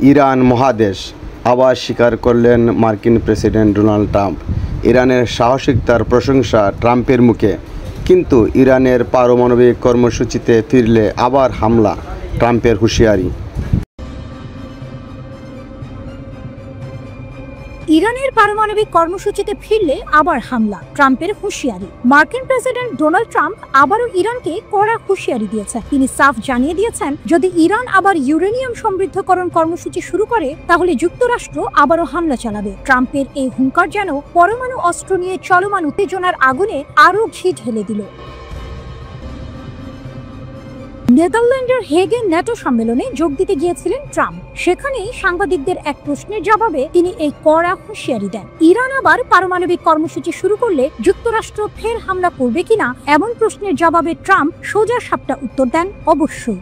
Iran মহাদেশ আবার স্বীকার করলেন মার্কিন প্রেসিডেন্ট ডোনাল্ড ট্রাম্প। ইরানের সাহসিকতার প্রশংসা ট্রাম্পের মুখে, কিন্তু ইরানের পারমাণবিক কর্মসূচিতে ফিরলে আবার হামলা, ট্রাম্পের হুঁশিয়ারি। ইরানের পারমাণবিক কর্মসূচিতে ফিরলে আবার হামলা, ট্রাম্পের হুঁশিয়ারি। মার্কিন প্রেসিডেন্ট ডোনাল্ড ট্রাম্প আবারও ইরানকে কড়া হুঁশিয়ারি দিয়েছেন। তিনি সাফ জানিয়ে দিয়েছেন, যদি ইরান আবার ইউরেনিয়াম সমৃদ্ধকরণ কর্মসূচি শুরু করে তাহলে যুক্তরাষ্ট্র আবারও হামলা চালাবে। ট্রাম্পের এই হুঙ্কার যেন পরমাণু অস্ত্র নিয়ে চলমান উত্তেজনার আগুনে আরও ঘি ঢেলে দিল। নেদারল্যান্ডের হেগে ন্যাটো সম্মেলনে যোগ দিতে গিয়েছিলেন ট্রাম্প। সেখানেই সাংবাদিকদের এক প্রশ্নের জবাবে তিনি এই কড়া হুঁশিয়ারি দেন। ইরান আবার পারমাণবিক কর্মসূচি শুরু করলে যুক্তরাষ্ট্র ফের হামলা করবে কিনা এমন প্রশ্নের জবাবে ট্রাম্প সোজা সাপটা উত্তর দেন, অবশ্যই।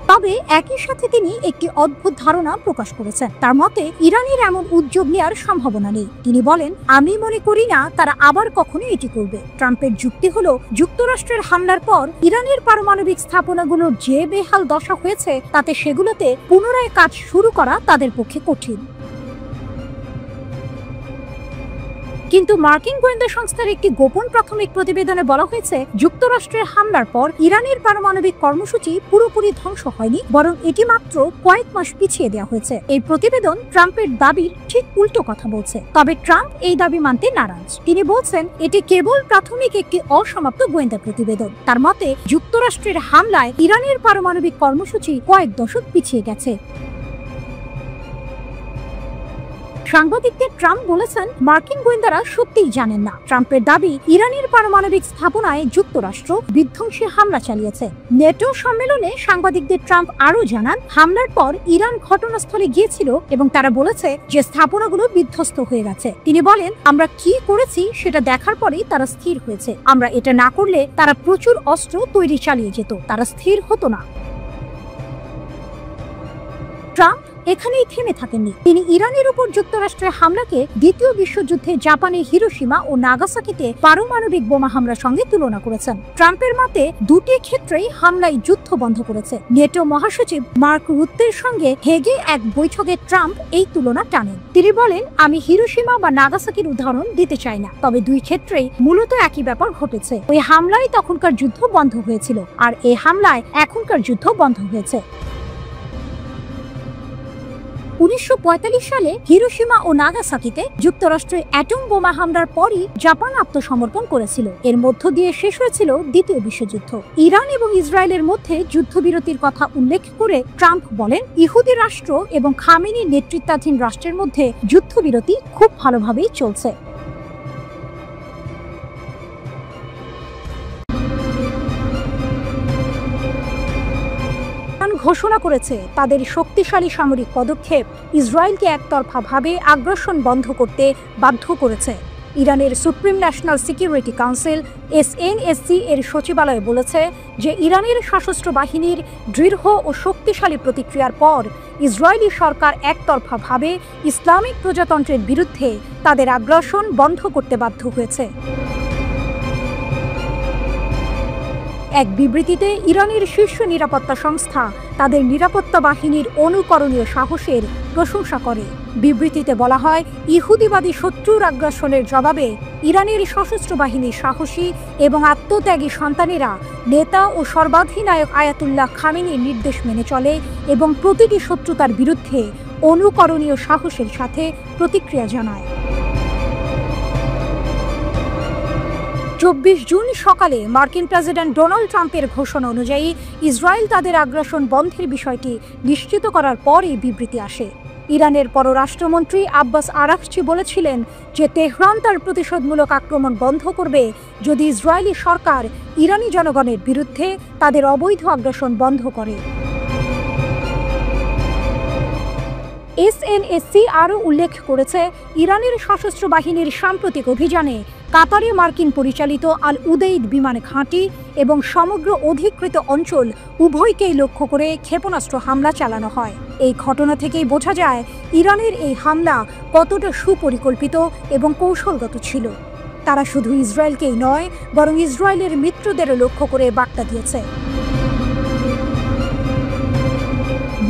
তবে একই সাথে তিনি একটি অদ্ভুত ধারণা প্রকাশ করেছেন। তার মতে ইরানের এমন উদ্যোগ নেওয়ার সম্ভাবনা নেই। তিনি বলেন, আমি মনে করি না তারা আবার কখনো এটি করবে। ট্রাম্পের যুক্তি হলো, যুক্তরাষ্ট্রের হামলার পর ইরানের পারমাণবিক স্থাপনাগুলোর যে বেহাল দশা হয়েছে তাতে সেগুলোতে পুনরায় কাজ শুরু করা তাদের পক্ষে কঠিন। কিন্তু মার্কিন গোয়েন্দা সংস্থার একটি গোপন প্রাথমিক প্রতিবেদনে বলা হয়েছে, যুক্তরাষ্ট্রের হামলার পর ইরানের পারমাণবিক কর্মসূচি পুরোপুরি ধ্বংস হয়নি, বরং এটি মাত্র কয়েক মাস পিছিয়ে দেওয়া হয়েছে। এই প্রতিবেদন ট্রাম্পের দাবির ঠিক উল্টো কথা বলছে। তবে ট্রাম্প এই দাবি মানতে নারাজ। তিনি বলছেন, এটি কেবল প্রাথমিক একটি অসমাপ্ত গোয়েন্দা প্রতিবেদন। তার মতে যুক্তরাষ্ট্রের হামলায় ইরানের পারমাণবিক কর্মসূচি কয়েক দশক পিছিয়ে গেছে। সাংবাদিকদের ট্রাম্প বলেছেন, মার্কিন গোয়েন্দারা সত্যিই জানেন না। ট্রাম্পের দাবি, ইরানের পারমাণবিক স্থাপনায় যুক্তরাষ্ট্র বিধ্বংসী হামলা চালিয়েছে। নেটো সম্মেলনে সাংবাদিকদের ট্রাম্প আরও জানান, হামলার পর ইরান ঘটনাস্থলে গিয়েছিল এবং তারা বলেছে যে স্থাপনাগুলো বিধ্বস্ত হয়ে গেছে। তিনি বলেন, আমরা কি করেছি সেটা দেখার পরেই তারা স্থির হয়েছে। আমরা এটা না করলে তারা প্রচুর অস্ত্র তৈরি চালিয়ে যেত, তারা স্থির হতো না। ট্রাম্প এখানেই থেমে থাকেননি। তিনি ইরানের উপর যুক্তরাষ্ট্রের হামলাকে দ্বিতীয় বিশ্বযুদ্ধে জাপানের হিরোশিমা ও নাগাসাকিতে পারমাণবিক বোমা হামলার সঙ্গে তুলনা করেছেন। ট্রাম্পের মতে দুটি ক্ষেত্রেই হামলায় যুদ্ধ বন্ধ করেছে। নেটো মহাসচিব মার্ক রুত্তের সঙ্গে হেগে এক বৈঠকে ট্রাম্প এই তুলনা টানেন। তিনি বলেন, আমি হিরোশিমা বা নাগাসাকির উদাহরণ দিতে চাই না, তবে দুই ক্ষেত্রেই মূলত একই ব্যাপার ঘটেছে। ওই হামলায় তখনকার যুদ্ধ বন্ধ হয়েছিল, আর এই হামলায় এখনকার যুদ্ধ বন্ধ হয়েছে। 1945 সালে হিরোশিমা ও নাগাসাকিতে যুক্তরাষ্ট্রের অ্যাটম বোমা হামলার পরই জাপান আত্মসমর্পণ করেছিল। এর মধ্য দিয়ে শেষ হয়েছিল দ্বিতীয় বিশ্বযুদ্ধ। ইরান এবং ইসরায়েলের মধ্যে যুদ্ধবিরতির কথা উল্লেখ করে ট্রাম্প বলেন, ইহুদি রাষ্ট্র এবং খামেনির নেতৃত্বাধীন রাষ্ট্রের মধ্যে যুদ্ধবিরতি খুব ভালোভাবেই চলছে। ঘোষণা করেছে তাদের শক্তিশালী সামরিক পদক্ষেপ ইসরায়েলকে একতরফাভাবে আগ্রাসন বন্ধ করতে বাধ্য করেছে। ইরানের supreme national security council SNSC এর সচিবালয় বলেছে যে ইরানের সশস্ত্র বাহিনীর দৃঢ় ও শক্তিশালী প্রতিক্রিয়ার পর ইসরায়েলি সরকার একতরফাভাবে ইসলামিক প্রজাতন্ত্রের বিরুদ্ধে তাদের আগ্রাসন বন্ধ করতে বাধ্য হয়েছে। এক বিবৃতিতে ইরানের শীর্ষ নিরাপত্তা সংস্থা তাদের নিরাপত্তা বাহিনীর অনুকরণীয় সাহসের প্রশংসা করে। বিবৃতিতে বলা হয়, ইহুদিবাদী শত্রুর আগ্রাসনের জবাবে ইরানের সশস্ত্র বাহিনীর সাহসী এবং আত্মত্যাগী সন্তানেরা নেতা ও সর্বাধিনায়ক আয়াতুল্লাহ খামেনির নির্দেশ মেনে চলে এবং প্রতিটি শত্রুতার বিরুদ্ধে অনুকরণীয় সাহসের সাথে প্রতিক্রিয়া জানায়। 24 জুন সকালে মার্কিন প্রেসিডেন্ট ডোনাল্ড ট্রাম্পের ঘোষণা অনুযায়ী ইসরায়েল তাদের আগ্রাসন বন্ধের বিষয়টি নিশ্চিত করার পরই বিবৃতি আসে। ইরানের পররাষ্ট্রমন্ত্রী আব্বাস আরাকচি বলেছিলেন যে তেহরান তার প্রতিশোধমূলক আক্রমণ বন্ধ করবে যদি ইসরায়েলি সরকার ইরানি জনগণের বিরুদ্ধে তাদের অবৈধ আগ্রাসন বন্ধ করে। SNSC আরও উল্লেখ করেছে, ইরানের সশস্ত্র বাহিনীর সাম্প্রতিক অভিযানে কাতারে মার্কিন পরিচালিত আল উদেইদ বিমান ঘাঁটি এবং সমগ্র অধিকৃত অঞ্চল উভয়কেই লক্ষ্য করে ক্ষেপণাস্ত্র হামলা চালানো হয়। এই ঘটনা থেকেই বোঝা যায় ইরানের এই হামলা কতটা সুপরিকল্পিত এবং কৌশলগত ছিল। তারা শুধু ইসরায়েলকেই নয়, বরং ইসরায়েলের মিত্রদেরও লক্ষ্য করে বার্তা দিয়েছে।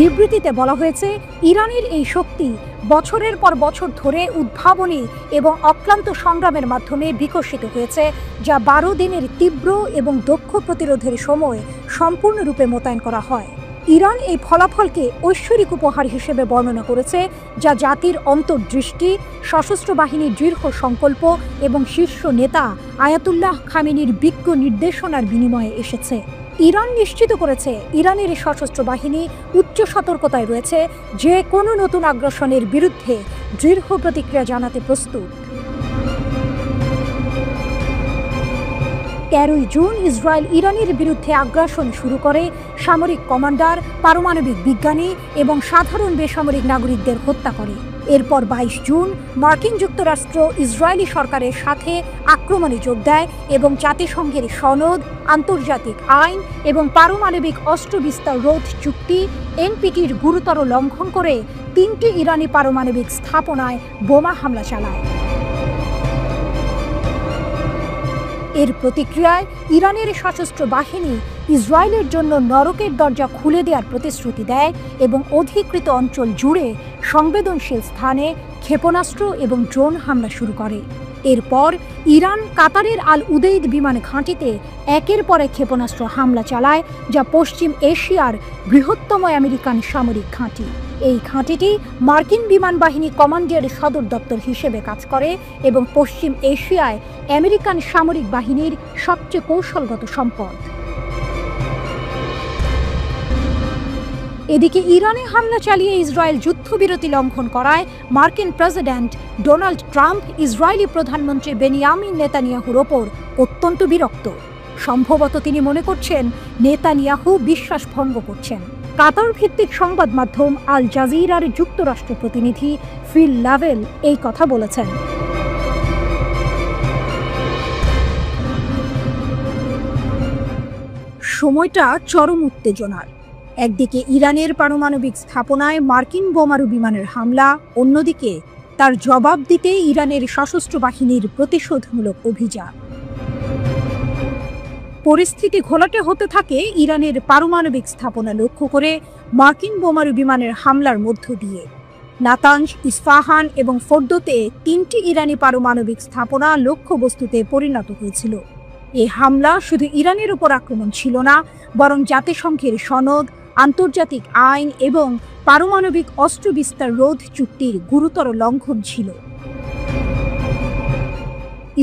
বিবৃতিতে বলা হয়েছে, ইরানের এই শক্তি বছরের পর বছর ধরে উদ্ভাবনী এবং অক্লান্ত সংগ্রামের মাধ্যমে বিকশিত হয়েছে, যা 12 দিনের তীব্র এবং দক্ষ প্রতিরোধের সময় সম্পূর্ণরূপে মোতায়েন করা হয়। ইরান এই ফলাফলকে ঐশ্বরিক উপহার হিসেবে বর্ণনা করেছে, যা জাতির অন্তর্দৃষ্টি, সশস্ত্র বাহিনীর দৃঢ় সংকল্প এবং শীর্ষ নেতা আয়াতুল্লাহ খামেনির বিজ্ঞ নির্দেশনার বিনিময়ে এসেছে। ইরান নিশ্চিত করেছে ইরানের সশস্ত্র বাহিনী উচ্চ সতর্কতায় রয়েছে, যে কোনো নতুন আগ্রাসনের বিরুদ্ধে দৃঢ় প্রতিক্রিয়া জানাতে প্রস্তুত। 13 জুন ইসরায়েল ইরানের বিরুদ্ধে আগ্রাসন শুরু করে সামরিক কমান্ডার, পারমাণবিক বিজ্ঞানী এবং সাধারণ বেসামরিক নাগরিকদের হত্যা করে। এরপর 22 জুন মার্কিন যুক্তরাষ্ট্র ইসরায়েলি সরকারের সাথে আক্রমণে যোগ দেয় এবং জাতিসংঘের সনদ, আন্তর্জাতিক আইন এবং পারমাণবিক অস্ত্র বিস্তার রোধ চুক্তি এনপিটির গুরুতর লঙ্ঘন করে 3টি ইরানি পারমাণবিক স্থাপনায় বোমা হামলা চালায়। এর প্রতিক্রিয়ায় ইরানের সশস্ত্র বাহিনী ইসরায়েলের জন্য নরকের দরজা খুলে দেওয়ার প্রতিশ্রুতি দেয় এবং অধিকৃত অঞ্চল জুড়ে সংবেদনশীল স্থানে ক্ষেপণাস্ত্র এবং ড্রোন হামলা শুরু করে। এরপর ইরান কাতারের আল উদেইদ বিমান ঘাঁটিতে একের পর এক ক্ষেপণাস্ত্র হামলা চালায়, যা পশ্চিম এশিয়ার বৃহত্তম আমেরিকান সামরিক ঘাঁটি। এই ঘাঁটিটি মার্কিন বিমান বাহিনী কমান্ডের সদর দপ্তর হিসেবে কাজ করে এবং পশ্চিম এশিয়ায় আমেরিকান সামরিক বাহিনীর সবচেয়ে কৌশলগত সম্পদ। এদিকে ইরানে হামলা চালিয়ে ইসরায়েল যুদ্ধবিরতি লঙ্ঘন করায় মার্কিন প্রেসিডেন্ট ডোনাল্ড ট্রাম্প ইসরায়েলি প্রধানমন্ত্রী বেনিয়ামিন নেতানিয়াহুর ওপর অত্যন্ত বিরক্ত। সম্ভবত তিনি মনে করছেন নেতানিয়াহু বিশ্বাস ভঙ্গ করছেন। কাতার ভিত্তিক সংবাদ মাধ্যম আল জাজিরার যুক্তরাষ্ট্র প্রতিনিধি ফিল লাভেল এই কথা বলেছেন। সময়টা চরম উত্তেজনার। একদিকে ইরানের পারমাণবিক স্থাপনায় মার্কিন বোমারু বিমানের হামলা, অন্যদিকে তার জবাব দিতে ইরানের সশস্ত্র বাহিনীর প্রতিশোধমূলক অভিযান। পরিস্থিতি ঘোলাটে হতে থাকে ইরানের পারমাণবিক স্থাপনা লক্ষ্য করে মার্কিন বোমারু বিমানের হামলার মধ্য দিয়ে। নাতানজ, ইস্পাহান এবং ফোর্দোতে 3টি ইরানি পারমাণবিক স্থাপনা লক্ষ্যবস্তুতে পরিণত হয়েছিল। এই হামলা শুধু ইরানের উপর আক্রমণ ছিল না, বরং জাতিসংঘের সনদ, আন্তর্জাতিক আইন এবং পারমাণবিক অস্ত্র বিস্তার রোধ চুক্তির গুরুতর লঙ্ঘন ছিল।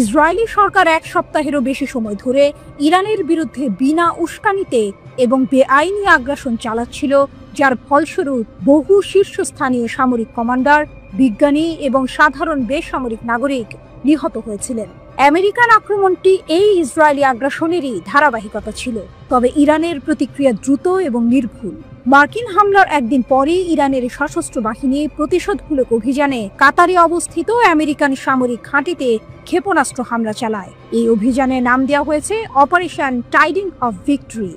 ইসরায়েলি সরকার 1 সপ্তাহেরও বেশি সময় ধরে ইরানের বিরুদ্ধে বিনা উস্কানিতে এবং বেআইনি আগ্রাসন চালাচ্ছিল, যার ফলস্বরূপ বহু শীর্ষস্থানীয় সামরিক কমান্ডার, বিজ্ঞানী এবং সাধারণ বেসামরিক নাগরিক নিহত হয়েছিলেন। আমেরিকান আক্রমণটি এই ইসরায়েলি আগ্রাসনেরই ধারাবাহিকতা ছিল, তবে ইরানের প্রতিক্রিয়া দ্রুত এবং নির্ভুল। মার্কিন হামলার একদিন পরেই ইরানের সশস্ত্র বাহিনী প্রতিশোধমূলক অভিযানে কাতারে অবস্থিত আমেরিকান সামরিক ঘাঁটিতে ক্ষেপণাস্ত্র হামলা চালায়। এই অভিযানের নাম দেওয়া হয়েছে অপারেশন টাইডিং অফ ভিক্টরি।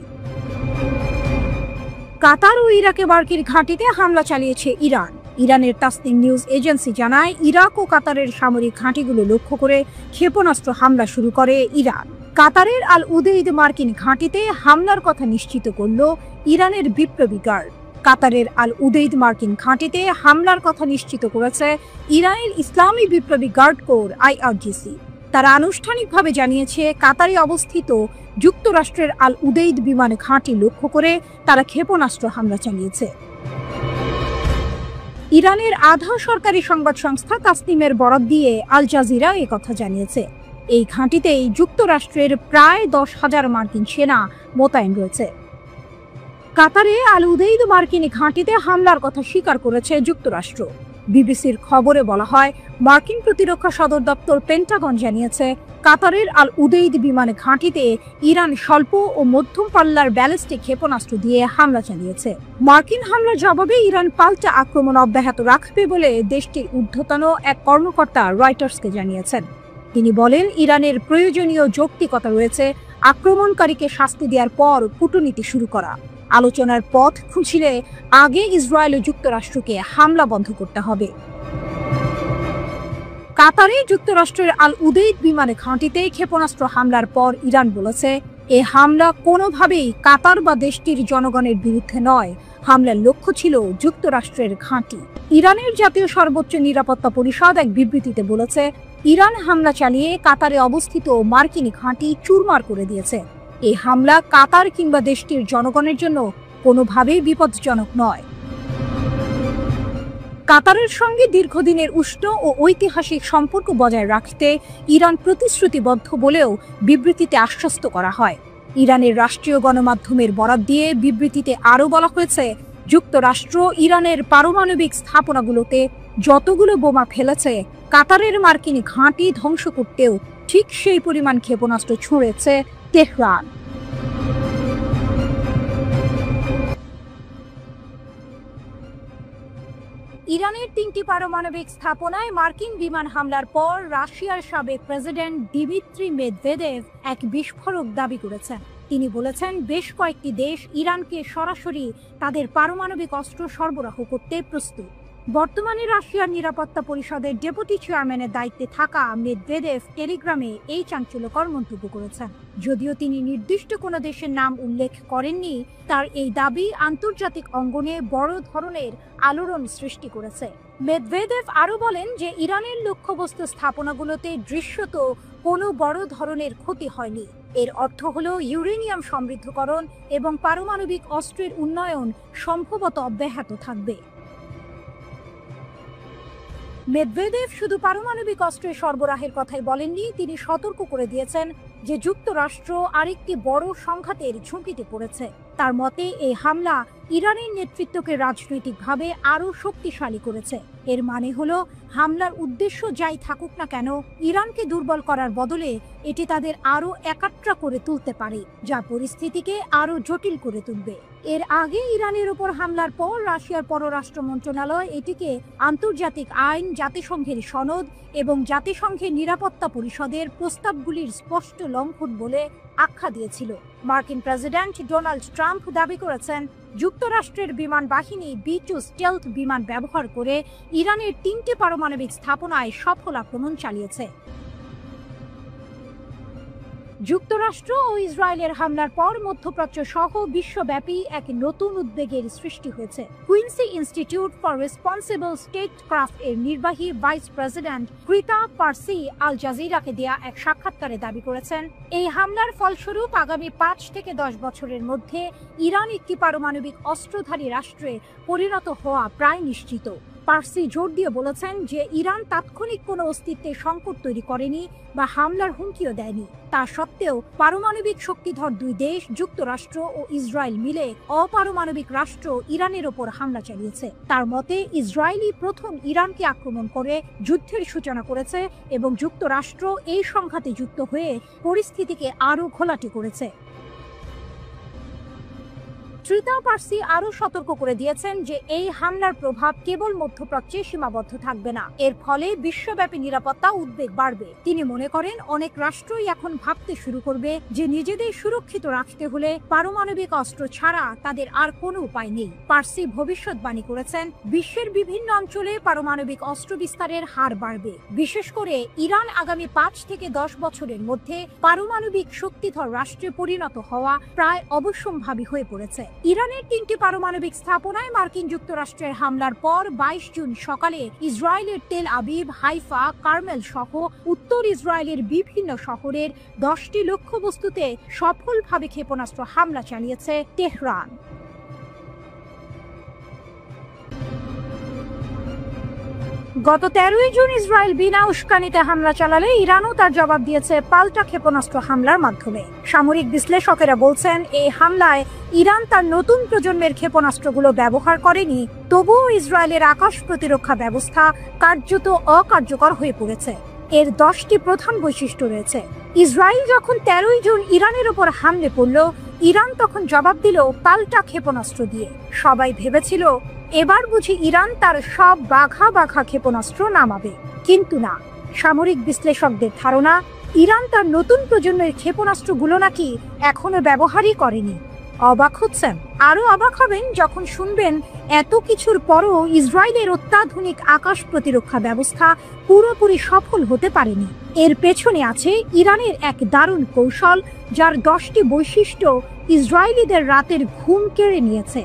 কাতার ও ইরাকে মার্কিন ঘাঁটিতে হামলা চালিয়েছে ইরান। ইরানের তাসনিম নিউজ এজেন্সি জানায়, ইরাক ও কাতারের সামরিক ঘাঁটিগুলো লক্ষ্য করে ক্ষেপণাস্ত্র হামলা শুরু করে ইরান। কাতারের আল উদেইদ মার্কিন ঘাঁটিতে হামলার কথা নিশ্চিত করল ইরানের বিপ্লবী গার্ড। কাতারের আল উদেইদ মার্কিন ঘাঁটিতে হামলার কথা নিশ্চিত করেছে ইরানের ইসলামী বিপ্লবী গার্ড কোর IRGC। তারা আনুষ্ঠানিকভাবে জানিয়েছে, কাতারে অবস্থিত যুক্তরাষ্ট্রের আল উদেইদ বিমান ঘাঁটি লক্ষ্য করে তারা ক্ষেপণাস্ত্র হামলা চালিয়েছে। ইরানের আধা সরকারি সংবাদ সংস্থা তাসনিমের বরাত দিয়ে আল জাজিরা কথা জানিয়েছে। এই ঘাঁটিতেই যুক্তরাষ্ট্রের প্রায় 10,000 মার্কিন সেনা মোতায়েন রয়েছে। কাতারে আল উদেইদ মার্কিন ঘাঁটিতে হামলার কথা স্বীকার করেছে যুক্তরাষ্ট্র। বিবিসির খবরে বলা হয়, মার্কিন প্রতিরক্ষা সদর দপ্তর পেন্টাগন জানিয়েছে, কাতারের আল উদেইদ বিমান ঘাঁটিতে ইরান স্বল্প ও মধ্যম পাল্লার ব্যালিস্টিক ক্ষেপণাস্ত্র দিয়ে হামলা চালিয়েছে। মার্কিন হামলার জবাবে ইরান পাল্টা আক্রমণ অব্যাহত রাখবে বলে দেশটির ঊর্ধ্বতন এক কর্মকর্তা রয়টার্সকে জানিয়েছেন। তিনি বলেন, ইরানের প্রয়োজনীয় যৌক্তিকতা রয়েছে আক্রমণকারীকে শাস্তি দেওয়ার পর কূটনীতি শুরু করা। আলোচনার পথ খুঁজলে আগে ইসরায়েল ও যুক্তরাষ্ট্রকে হামলা বন্ধ করতে হবে। কাতারে যুক্তরাষ্ট্রের আল উদেইদ বিমান ঘাঁটিতে ক্ষেপণাস্ত্র হামলার পর ইরান বলেছে, এ হামলা কোনোভাবেই কাতার বা দেশটির জনগণের বিরুদ্ধে নয়, হামলার লক্ষ্য ছিল যুক্তরাষ্ট্রের ঘাঁটি। ইরানের জাতীয় সর্বোচ্চ নিরাপত্তা পরিষদ এক বিবৃতিতে বলেছে, ইরান হামলা চালিয়ে কাতারে অবস্থিত মার্কিন ঘাঁটি চুরমার করে দিয়েছে। এই হামলা কাতার কিংবা দেশটির জনগণের জন্য কোনোভাবেই বিপজ্জনক নয়। কাতারের সঙ্গে দীর্ঘদিনের উষ্ণ ও ঐতিহাসিক সম্পর্ক বজায় রাখতে ইরান প্রতিশ্রুতিবদ্ধ বলেও বিবৃতিতে আশ্বস্ত করা হয়। ইরানের রাষ্ট্রীয় গণমাধ্যমের বরাত দিয়ে বিবৃতিতে আরও বলা হয়েছে, যুক্তরাষ্ট্র ইরানের পারমাণবিক স্থাপনাগুলোতে যতগুলো বোমা ফেলেছে, কাতারের মার্কিন ঘাঁটি ধ্বংস করতেও ঠিক সেই পরিমাণ ক্ষেপণাস্ত্র ছুঁড়েছে তেহরান। ইরানের 3টি পারমাণবিক স্থাপনায় মার্কিন বিমান হামলার পর রাশিয়ার সাবেক প্রেসিডেন্ট দিমিত্রি মেদভেদেভ এক বিস্ফোরক দাবি করেছেন। তিনি বলেছেন, বেশ কয়েকটি দেশ ইরানকে সরাসরি তাদের পারমাণবিক অস্ত্র সরবরাহ করতে প্রস্তুত। বর্তমানে রাশিয়ার নিরাপত্তা পরিষদের ডেপুটি চেয়ারম্যানের দায়িত্বে থাকা মেদভেদেভ টেলিগ্রামে এই চাঞ্চল্যকর মন্তব্য করেছেন। যদিও তিনি নির্দিষ্ট কোনো দেশের নাম উল্লেখ করেননি, তার এই দাবি আন্তর্জাতিক অঙ্গনে বড় ধরনের আলোড়ন সৃষ্টি করেছে। মেদভেদেভ আরও বলেন যে ইরানের লক্ষ্যবস্তু স্থাপনাগুলোতে দৃশ্যত কোনো বড় ধরনের ক্ষতি হয়নি। এর অর্থ হল ইউরেনিয়াম সমৃদ্ধকরণ এবং পারমাণবিক অস্ত্রের উন্নয়ন সম্ভবত অব্যাহত থাকবে। মেদভেদেভ শুধু পারমাণবিক অস্ত্রের সরবরাহের কথাই বলেননি, তিনি সতর্ক করে দিয়েছেন যে যুক্তরাষ্ট্র আরেকটি বড় সংঘাতের ঝুঁকিতে পড়েছে। তার মতে এই হামলা ইরানের নেতৃত্বকে রাজনৈতিকভাবে আরও শক্তিশালী করেছে। এর মানে হলো হামলার উদ্দেশ্য যাই থাকুক না কেন, ইরানকে দুর্বল করার বদলে এটি তাদের আরও একাট্রা করে তুলতে পারে, যা পরিস্থিতিকে আরও জটিল করে তুলবে। এর আগে ইরানের উপর হামলার পর রাশিয়ার পররাষ্ট্র মন্ত্রণালয় এটিকে আন্তর্জাতিক আইন, জাতিসংঘের সনদ এবং জাতিসংঘের নিরাপত্তা পরিষদের প্রস্তাবগুলির স্পষ্ট লঙ্ঘন বলে আখ্যা দিয়েছিল। মার্কিন প্রেসিডেন্ট ডোনাল্ড ট্রাম্প দাবি করেছেন, যুক্তরাষ্ট্রের বিমান বাহিনী B-2 স্টেলথ বিমান ব্যবহার করে ইরানের 3টি পারমাণবিক স্থাপনায় সফল আক্রমণ চালিয়েছে। যুক্তরাষ্ট্র ও ইসরায়েলের হামলার পর মধ্যপ্রাচ্য সহ বিশ্বব্যাপী এক নতুন উদ্বেগের সৃষ্টি হয়েছে। কুইন্সি ইনস্টিটিউট ফর রেসপন্সিবল স্টেটক্রাফট এর নির্বাহী ভাইস প্রেসিডেন্ট ক্রিতা পার্সি আল জাজিরাকে দেয়া এক সাক্ষাৎকারে দাবি করেছেন, এই হামলার ফলস্বরূপ আগামী 5 থেকে 10 বছরের মধ্যে ইরান একটি পারমাণবিক অস্ত্রধারী রাষ্ট্রে পরিণত হওয়া প্রায় নিশ্চিত। পার্সি জোর দিয়ে বলেছেন যে ইরান তাৎক্ষণিক কোনো অস্তিত্বের সংকট তৈরি করেনি বা হামলার হুমকিও দেয়নি। তা সত্ত্বেও পারমাণবিক শক্তিধর 2 দেশ যুক্তরাষ্ট্র ও ইসরায়েল মিলে অপারমাণবিক রাষ্ট্র ইরানের ওপর হামলা চালিয়েছে। তার মতে ইসরায়েলই প্রথম ইরানকে আক্রমণ করে যুদ্ধের সূচনা করেছে এবং যুক্তরাষ্ট্র এই সংঘাতে যুক্ত হয়ে পরিস্থিতিকে আরও ঘোলাটে করেছে। ক্রিতা পার্সি আরও সতর্ক করে দিয়েছেন যে এই হামলার প্রভাব কেবল মধ্যপ্রাচ্যে সীমাবদ্ধ থাকবে না, এর ফলে বিশ্বব্যাপী নিরাপত্তা উদ্বেগ বাড়বে। তিনি মনে করেন অনেক রাষ্ট্রই এখন ভাবতে শুরু করবে যে নিজেদের সুরক্ষিত রাখতে হলে পারমাণবিক অস্ত্র ছাড়া তাদের আর কোনো উপায় নেই। পার্সি ভবিষ্যৎবাণী করেছেন, বিশ্বের বিভিন্ন অঞ্চলে পারমাণবিক অস্ত্র বিস্তারের হার বাড়বে। বিশেষ করে ইরান আগামী 5 থেকে 10 বছরের মধ্যে পারমাণবিক শক্তিধর রাষ্ট্রে পরিণত হওয়া প্রায় অবশ্যম্ভাবী হয়ে পড়েছে। ইরানের 3টি পারমাণবিক স্থাপনায় মার্কিন যুক্তরাষ্ট্রের হামলার পর 22 জুন সকালে ইসরায়েলের তেল আবিব, হাইফা, কার্মেল সহ উত্তর ইসরায়েলের বিভিন্ন শহরের 10টি লক্ষ্যবস্তুতে সফলভাবে ক্ষেপণাস্ত্র হামলা চালিয়েছে তেহরান। গত 13 জুন ইসরায়েল বিনা উস্কানিতে হামলা চালালে ইরানও তার জবাব দিয়েছে পাল্টা ক্ষেপণাস্ত্র হামলার মাধ্যমে। সামরিক বিশ্লেষকেরা বলছেন, এই হামলায় ইরান তার নতুন প্রজন্মের ক্ষেপণাস্ত্রগুলো ব্যবহার করেনি, তবুও ইসরায়েলের আকাশ প্রতিরক্ষা ব্যবস্থা কার্যত অকার্যকর হয়ে পড়েছে। এর 10টি প্রধান বৈশিষ্ট্য রয়েছে। ইসরায়েল যখন 13 জুন ইরানের ওপর হামলে পড়ল, ইরান তখন জবাব দিল পাল্টা ক্ষেপণাস্ত্র দিয়ে। সবাই ভেবেছিল এবার বুঝি ইরান তার সব বাঘা বাঘা ক্ষেপণাস্ত্র নামাবে, কিন্তু না। সামরিক বিশ্লেষকদের ধারণা, ইরান তার নতুন প্রজন্মের ক্ষেপণাস্ত্রগুলো নাকি এখনো ব্যবহারই করেনি। অবাক হচ্ছেন? আরও অবাক হবেন যখন শুনবেন এত কিছুর পরও ইসরায়েলের অত্যাধুনিক আকাশ প্রতিরক্ষা ব্যবস্থা পুরোপুরি সফল হতে পারেনি। এর পেছনে আছে ইরানের এক দারুণ কৌশল, যার 10টি বৈশিষ্ট্য ইসরায়েলিদের রাতের ঘুম কেড়ে নিয়েছে।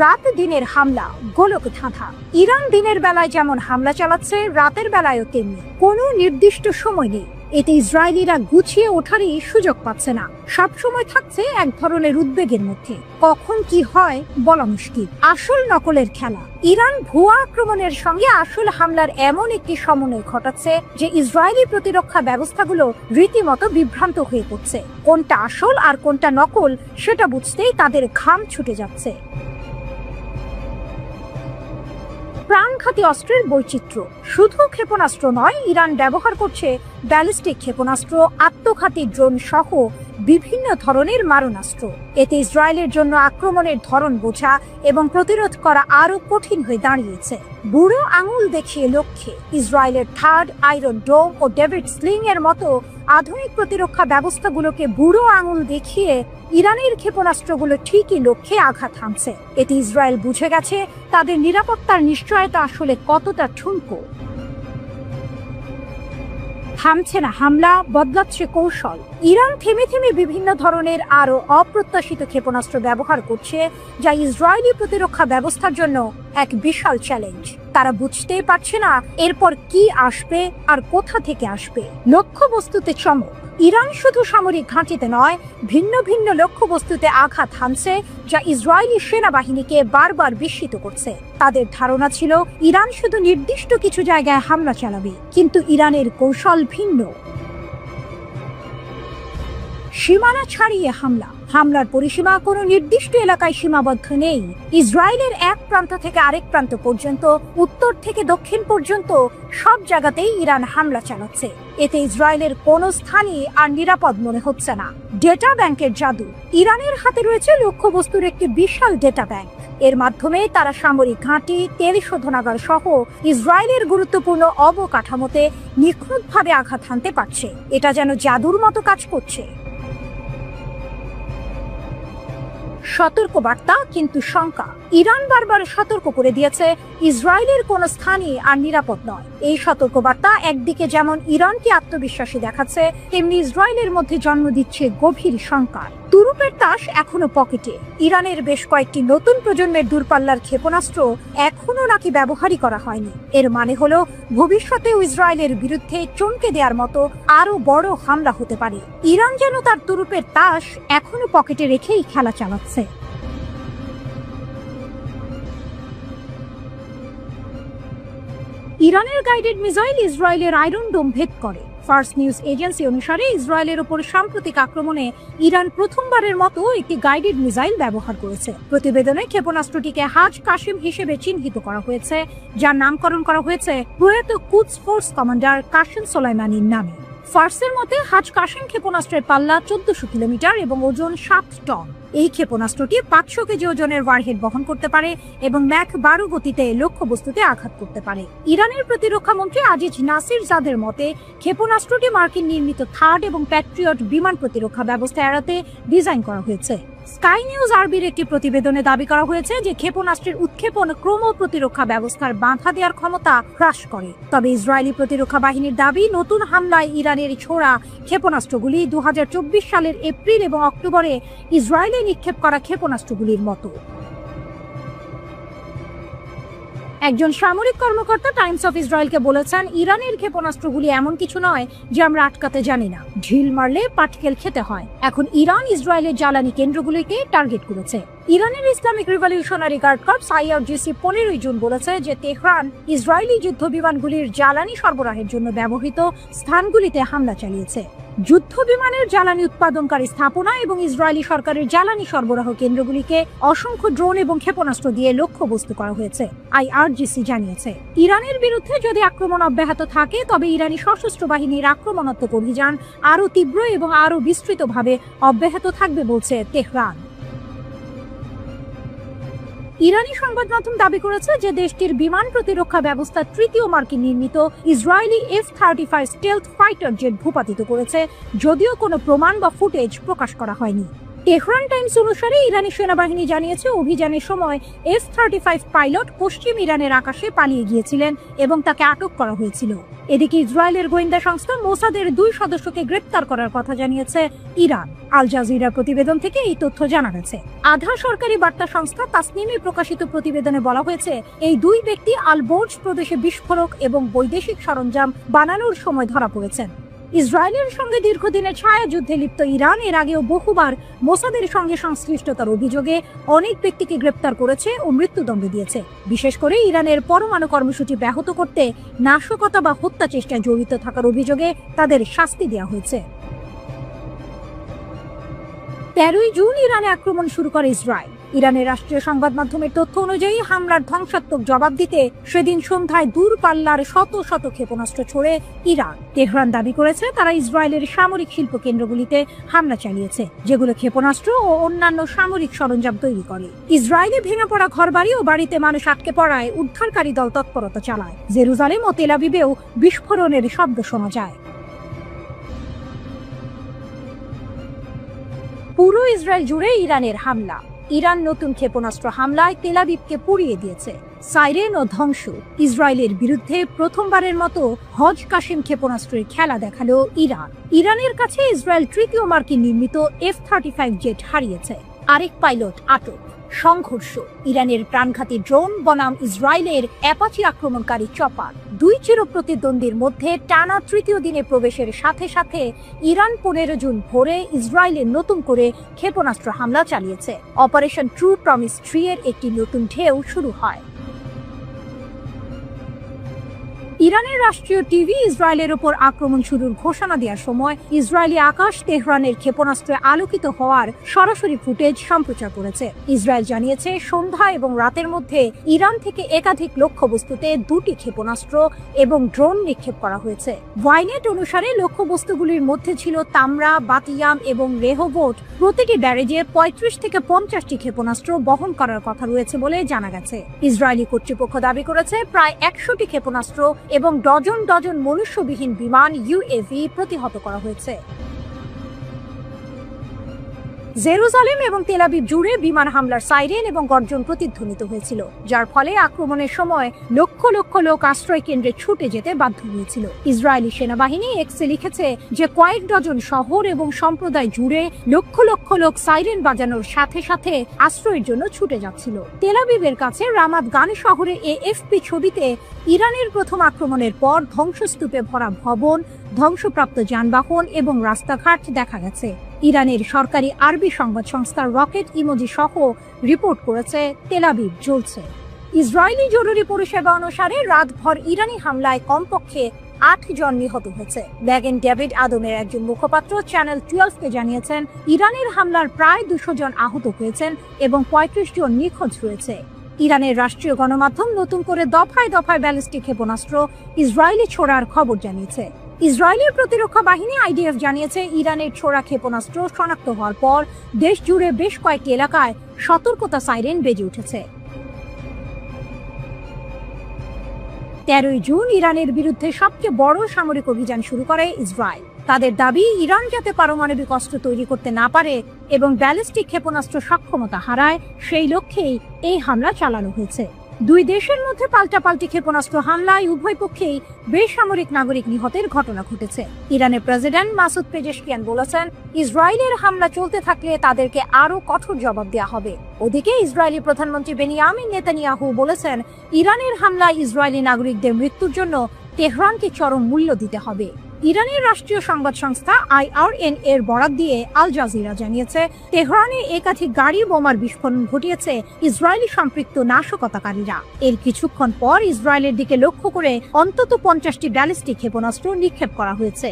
রাত দিনের হামলা, গোলক ধাঁধা। ইরান দিনের বেলায় যেমন হামলা চালাচ্ছে, রাতের বেলায়ও তেমনি। কোনো নির্দিষ্ট সময় নেই, এতে ইসরায়েলিরা গুছিয়ে ওঠারই সুযোগ পাচ্ছে না, সবসময় থাকছে এক ধরনের উদ্বেগের মধ্যে। কখন কি হয় বলা মুশকিল। আসল নকলের খেলা। ইরান ভুয়া আক্রমণের সঙ্গে আসল হামলার এমন একটি সমন্বয় ঘটাচ্ছে যে ইসরায়েলি প্রতিরক্ষা ব্যবস্থাগুলো রীতিমতো বিভ্রান্ত হয়ে পড়ছে। কোনটা আসল আর কোনটা নকল সেটা বুঝতেই তাদের ঘাম ছুটে যাচ্ছে। প্রাণঘাতী অস্ত্রের বৈচিত্র্য। শুধু ক্ষেপণাস্ত্র নয়, ইরান ব্যবহার করছে ব্যালিস্টিক ক্ষেপণাস্ত্র, আত্মঘাতী ড্রোন সহ বিভিন্ন ধরনের মারণাস্ত্র। এতে ইসরায়েলের জন্য আক্রমণের ধরন বোঝা এবং প্রতিরোধ করা আরো কঠিন হয়ে দাঁড়িয়েছে। বুড়ো আঙুল দেখিয়ে লক্ষ্যে। ইসরায়েলের থার্ড আয়রন ডোম ও ডেভিড স্লিং এর মতো আধুনিক প্রতিরক্ষা ব্যবস্থাগুলোকে বুড়ো আঙুল দেখিয়ে ইরানের ক্ষেপণাস্ত্রগুলো ঠিকই লক্ষ্যে আঘাত হানছে। এতে ইসরায়েল বুঝে গেছে তাদের নিরাপত্তার নিশ্চয়তা আসলে কতটা ঠুনকো। থামছে না হামলা, বদলাচ্ছে কৌশল। ইরান থেমে থেমে বিভিন্ন ধরনের আরো অপ্রত্যাশিত ক্ষেপণাস্ত্র ব্যবহার করছে, যা ইসরায়েলি প্রতিরক্ষা ব্যবস্থার জন্য এক বিশাল চ্যালেঞ্জ। তারা বুঝতেই পারছে না এরপর কি আসবে আর কোথা থেকে আসবে। লক্ষ্যবস্তুতে চমক। ইরান শুধু সামরিক ঘাঁটিতে নয়, ভিন্ন ভিন্ন লক্ষ্যবস্তুতে আঘাত হানছে, যা ইসরায়েলি সেনাবাহিনীকে বারবার বিস্মিত করছে। তাদের ধারণা ছিল ইরান শুধু নির্দিষ্ট কিছু জায়গায় হামলা চালাবে, কিন্তু ইরানের কৌশল ভিন্ন। সীমানা ছাড়িয়ে হামলা। হামলার পরিসীমা কোনো নির্দিষ্ট এলাকায় সীমাবদ্ধ নেই। ইসরায়েলের এক প্রান্ত থেকে আরেক প্রান্ত পর্যন্ত, উত্তর থেকে দক্ষিণ পর্যন্ত সব জায়গাতেই ইরান হামলা চালাচ্ছে। এতে ইসরায়েলের কোনো স্থানই আর নিরাপদ মনে হচ্ছে না। ডেটা ব্যাংকের জাদু। ইরানের হাতে রয়েছে লক্ষ্যবস্তুর একটি বিশাল ডেটা ব্যাংক। এর মাধ্যমে তারা সামরিক ঘাঁটি, তেল শোধনাগার সহ ইসরায়েলের গুরুত্বপূর্ণ অবকাঠামোতে নিখুঁতভাবে আঘাত হানতে পারছে। এটা যেন জাদুর মতো কাজ করছে। সতর্কবার্তা কিন্তু শঙ্কা। ইরান বারবার সতর্ক করে দিয়েছে ইসরায়েলের কোনো স্থানই আর নিরাপদ নয়। এই সতর্কবার্তা একদিকে যেমন ইরানকে আত্মবিশ্বাসী দেখাচ্ছে, তেমনি ইসরায়েলের মধ্যে জন্ম দিচ্ছে গভীর শঙ্কা। তুরুপের তাস এখনো পকেটে। ইরানের বেশ কয়েকটি নতুন প্রজন্মের দূরপাল্লার ক্ষেপণাস্ত্র এখনো নাকি ব্যবহারই করা হয়নি। এর মানে হলো ভবিষ্যতেও ইসরায়েলের বিরুদ্ধে চমকে দেওয়ার মতো আরো বড় হামলা হতে পারে। ইরান যেন তার তুরুপের তাস এখনো পকেটে রেখেই খেলা চালাচ্ছে। ইরানের গাইডেড মিসাইল ইসরায়েলের আয়রন ডোম ভেদ করে। ফার্স্ট নিউজ এজেন্সি অনুসারে ইসরায়েলের উপর সাম্প্রতিক আক্রমণে ইরান প্রথমবারের মতো একটি গাইডেড মিসাইল ব্যবহার করেছে। প্রতিবেদনে ক্ষেপণাস্ত্রটিকে হাজ কাশিম হিসেবে চিহ্নিত করা হয়েছে, যার নামকরণ করা হয়েছে প্রয়াত কুদস ফোর্স কমান্ডার কাসেম সোলাইমানির নামে। ফার্সের মতে হাজ কাসেম ক্ষেপণাস্ত্রের পাল্লা 1400 কিলোমিটার এবং ওজন 7 টন। এই ক্ষেপণাস্ত্রটি 500 কেজি ওজনের ওয়ারহেড বহন করতে পারে এবং ম্যাক 12 গতিতে লক্ষ্যবস্তুতে আঘাত করতে পারে। ইরানের প্রতিরক্ষা মন্ত্রী আজিজ নাসির জাদের মতে ক্ষেপণাস্ত্রটি মার্কিন নির্মিত থার্ড এবং প্যাট্রিয়ট বিমান প্রতিরক্ষা ব্যবস্থা এড়াতে ডিজাইন করা হয়েছে। স্কাই নিউজ আরবির একটি প্রতিবেদনে দাবি করা হয়েছে যে ক্ষেপণাস্ত্রের উৎক্ষেপণ ক্রম প্রতিরক্ষা ব্যবস্থার বাধা দেওয়ার ক্ষমতা হ্রাস করে। তবে ইসরায়েলি প্রতিরক্ষা বাহিনীর দাবি, নতুন হামলায় ইরানের ছোড়া ক্ষেপণাস্ত্রগুলি 2024 সালের এপ্রিল এবং অক্টোবরে ইসরায়েলে নিক্ষেপ করা ক্ষেপণাস্ত্রগুলির মতো। একজন সামরিক কর্মকর্তা টাইমস অফ ইসরায়েলকে বলেছেন, ইরানের ক্ষেপণাস্ত্রগুলি এমন কিছু নয় যে আমরা আটকাতে জানি না, ঢিল মারলে পাটকেল খেতে হয়। এখন ইরান ইসরায়েলের জ্বালানি কেন্দ্রগুলিকে টার্গেট করেছে। ইরানের Islamic Revolutionary Guard Corps IRGC 15 June বলেছে যে তেহরান ইসরায়েলি যুদ্ধ বিমানগুলির জ্বালানি সরবরাহের জন্য ব্যবহৃত স্থানগুলিতে হামলা চালিয়েছে। যুদ্ধ বিমানের জ্বালানি উৎপাদনকারী স্থাপনা এবং ইসরায়েলি সরকারের জ্বালানি সরবরাহ কেন্দ্রগুলিকে অসংখ্য ড্রোন এবং ক্ষেপণাস্ত্র দিয়ে লক্ষ্যবস্তু করা হয়েছে, IRGC জানিয়েছে। ইরানের বিরুদ্ধে যদি আক্রমণ অব্যাহত থাকে, তবে ইরানি সশস্ত্র বাহিনীর আক্রমণাত্মক অভিযান আরও তীব্র এবং আরও বিস্তৃতভাবে অব্যাহত থাকবে বলছে তেহরান। ইরানি সংবাদ মাধ্যম দাবি করেছে যে দেশটির বিমান প্রতিরক্ষা ব্যবস্থা তৃতীয় মার্কিন নির্মিত Israeli F-35 stealth fighter jet ভূপাতিত করেছে, যদিও কোনো প্রমাণ বা ফুটেজ প্রকাশ করা হয়নি। তেহরান টাইমস অনুসারে ইরানি সেনাবাহিনী জানিয়েছে অভিযানের সময় F-35 পাইলট পশ্চিম ইরানের আকাশে পালিয়ে গিয়েছিলেন এবং তাকে আটক করা হয়েছিল। এদিকে ইসরায়েলের গোয়েন্দা সংস্থা মোসাদের 2 সদস্যকে গ্রেপ্তার করার কথা জানিয়েছে ইরান। আল জাজিরা প্রতিবেদন থেকে এই তথ্য জানা গেছে। আধা সরকারি বার্তা সংস্থা তাসনিমে প্রকাশিত প্রতিবেদনে বলা হয়েছে এই 2 ব্যক্তি আল বোর্জ প্রদেশে বিস্ফোরক এবং বৈদেশিক সরঞ্জাম বানানোর সময় ধরা পড়েছেন। ইসরায়েলের সঙ্গে দীর্ঘদিনের ছায়া যুদ্ধে লিপ্ত ইরান এর আগেও বহুবার মোসাদের সঙ্গে সংশ্লিষ্টতার অভিযোগে অনেক ব্যক্তিকে গ্রেপ্তার করেছে ও মৃত্যুদণ্ড দিয়েছে। বিশেষ করে ইরানের পরমাণু কর্মসূচি ব্যাহত করতে নাশকতা বা হত্যা চেষ্টায় জড়িত থাকার অভিযোগে তাদের শাস্তি দেওয়া হয়েছে। 13 জুন ইরানে আক্রমণ শুরু করে ইসরায়েল। ইরানের রাষ্ট্রীয় সংবাদ মাধ্যমের তথ্য অনুযায়ী হামলার ধ্বংসাত্মক জবাব দিতে সেদিন সন্ধ্যায় দূরপাল্লার শত শত ক্ষেপণাস্ত্র ছড়ে ইরান। তেহরান দাবি করেছে তারা ইসরায়েলের সামরিক শিল্প কেন্দ্রগুলিতে হামলা চালিয়েছে, যেগুলো ক্ষেপণাস্ত্র ও অন্যান্য সামরিক সরঞ্জাম তৈরি করে। ইসরায়েলে ভেঙে পড়া ঘরবাড়ি ও বাড়িতে মানুষ আটকে পড়ায় উদ্ধারকারী দল তৎপরতা চালায়। জেরুজালেম ও তেল আবিবেও বিস্ফোরণের শব্দ শোনা যায়। পুরো ইসরায়েল জুড়ে ইরানের হামলা। ইরান নতুন ক্ষেপণাস্ত্র হামলায় তেল আবিবকে পুড়িয়ে দিয়েছে। সাইরেন ও ধ্বংস। ইসরায়েলের বিরুদ্ধে প্রথমবারের মতো হজ কাসিম ক্ষেপণাস্ত্রের খেলা দেখালো ইরান। ইরানের কাছে ইসরায়েল তৃতীয় মার্কিন নির্মিত F-35 জেট হারিয়েছে। আরেক পাইলট আটক। সংঘর্ষ। ইরানের প্রাণঘাতী ড্রোন বনাম ইসরায়েলের অ্যাপাচি আক্রমণকারী চপার। 2 চিরপ্রতিদ্বন্দ্বীর মধ্যে টানা তৃতীয় দিনে প্রবেশের সাথে সাথে ইরান 15 জুন ভোরে ইসরায়েলের নতুন করে ক্ষেপণাস্ত্র হামলা চালিয়েছে। অপারেশন ট্রু প্রমিস 3 এর একটি নতুন ঢেউ শুরু হয়। ইরানের রাষ্ট্রীয় টিভি ইসরায়েলের উপর আক্রমণ শুরুর ঘোষণা দেওয়ার সময় ইসরায়েলি আকাশ তেহরানের ক্ষেপণাস্ত্রে আলোকিত হওয়ার সরাসরি ফুটেজ সম্প্রচার করেছে। ইসরায়েল জানিয়েছে সন্ধ্যা এবং রাতের মধ্যে ইরান থেকে একাধিক লক্ষ্যবস্তুতে 2টি ক্ষেপণাস্ত্র এবং ড্রোন নিক্ষেপ করা হয়েছে। ওয়াইনেট অনুসারে লক্ষ্যবস্তুগুলির মধ্যে ছিল তামরা, বাতিয়াম এবং রেহোবোট। প্রতিটি ব্যারেজে 35 থেকে 50টি ক্ষেপণাস্ত্র বহন করার কথা রয়েছে বলে জানা গেছে। ইসরায়েলি কর্তৃপক্ষ দাবি করেছে প্রায় 100টি ক্ষেপণাস্ত্র এবং ডজন ডজন মনুষ্যবিহীন বিমান UAV প্রতিহত করা হয়েছে। জেরুজালেম এবং তেল আবিব জুড়ে বিমান হামলার সাইরেন এবং গর্জন প্রতিধ্বনিত হয়েছিল, যার ফলে আক্রমণের সময় লক্ষ লক্ষ লোক আশ্রয় কেন্দ্রে ছুটে যেতে বাধ্য হয়েছিল। ইসরায়েলি সেনাবাহিনী এক্সে লিখেছে যে কয়েক ডজন শহর এবং সম্প্রদায় জুড়ে লক্ষ লক্ষ লোক সাইরেন বাজানোর সাথে সাথে আশ্রয়ের জন্য ছুটে যাচ্ছিল। তেল আবিবের কাছে রামাত গান শহরে AFP ছবিতে ইরানের প্রথম আক্রমণের পর ধ্বংসস্তূপে ভরা ভবন, ধ্বংসপ্রাপ্ত যানবাহন এবং রাস্তাঘাট দেখা গেছে। ইরানের সরকারি আরবি সংবাদ সংস্থা রকেট ইমোজি সহ রিপোর্ট করেছে তেল আবিব জ্বলছে। ইসরায়েলি জরুরি পরিষেবা অনুসারে রাতভর ইরানি হামলায় কমপক্ষে 8 জন নিহত হয়েছে। ব্যাগেন ডেভিড আদমের একজন মুখপাত্র চ্যানেল 12কে জানিয়েছেন ইরানের হামলার প্রায় 200 জন আহত হয়েছেন এবং 35 জন নিখোঁজ রয়েছে। ইরানের রাষ্ট্রীয় গণমাধ্যম নতুন করে দফায় দফায় ব্যালিস্টিক ক্ষেপণাস্ত্র ইসরায়েলি ছোড়ার খবর জানিয়েছে। ইসরায়েলের প্রতিরক্ষা বাহিনী IDF জানিয়েছে ইরানের ছোড়া ক্ষেপণাস্ত্র শনাক্ত হওয়ার পর দেশ জুড়ে বেশ কয়েকটি এলাকায় সতর্কতা সাইরেন বেজে উঠেছে। 13 জুন ইরানের বিরুদ্ধে সবচেয়ে বড় সামরিক অভিযান শুরু করে ইসরায়েল। তাদের দাবি ইরান যাতে পারমাণবিক অস্ত্র তৈরি করতে না পারে এবং ব্যালিস্টিক ক্ষেপণাস্ত্র সক্ষমতা হারায় সেই লক্ষ্যেই এই হামলা চালানো হয়েছে। 2 দেশের মধ্যে পাল্টাপাল্টি ক্ষেপণাস্ত্র হামলায় উভয় পক্ষেই বেসামরিক নাগরিক নিহতের ঘটনা ঘটেছে। ইরানের প্রেসিডেন্ট মাসুদ পেজেশকিয়ান বলেছেন ইসরায়েলের হামলা চলতে থাকলে তাদেরকে আরো কঠোর জবাব দেওয়া হবে। ওদিকে ইসরায়েলি প্রধানমন্ত্রী বেনিয়ামিন নেতানিয়াহু বলেছেন ইরানের হামলায় ইসরায়েলি নাগরিকদের মৃত্যুর জন্য তেহরানকে চরম মূল্য দিতে হবে। ইরানের রাষ্ট্রীয় সংবাদ সংস্থা IRN এর বরাত দিয়ে আল জাজিরা জানিয়েছে তেহরানে একাধিক গাড়ি বোমার বিস্ফোরণ ঘটিয়েছে ইসরায়েলি সম্পৃক্ত নাশকতাকারীরা। এর কিছুক্ষণ পর ইসরায়েলের দিকে লক্ষ্য করে অন্তত 50টি ব্যালিস্টিক ক্ষেপণাস্ত্র নিক্ষেপ করা হয়েছে।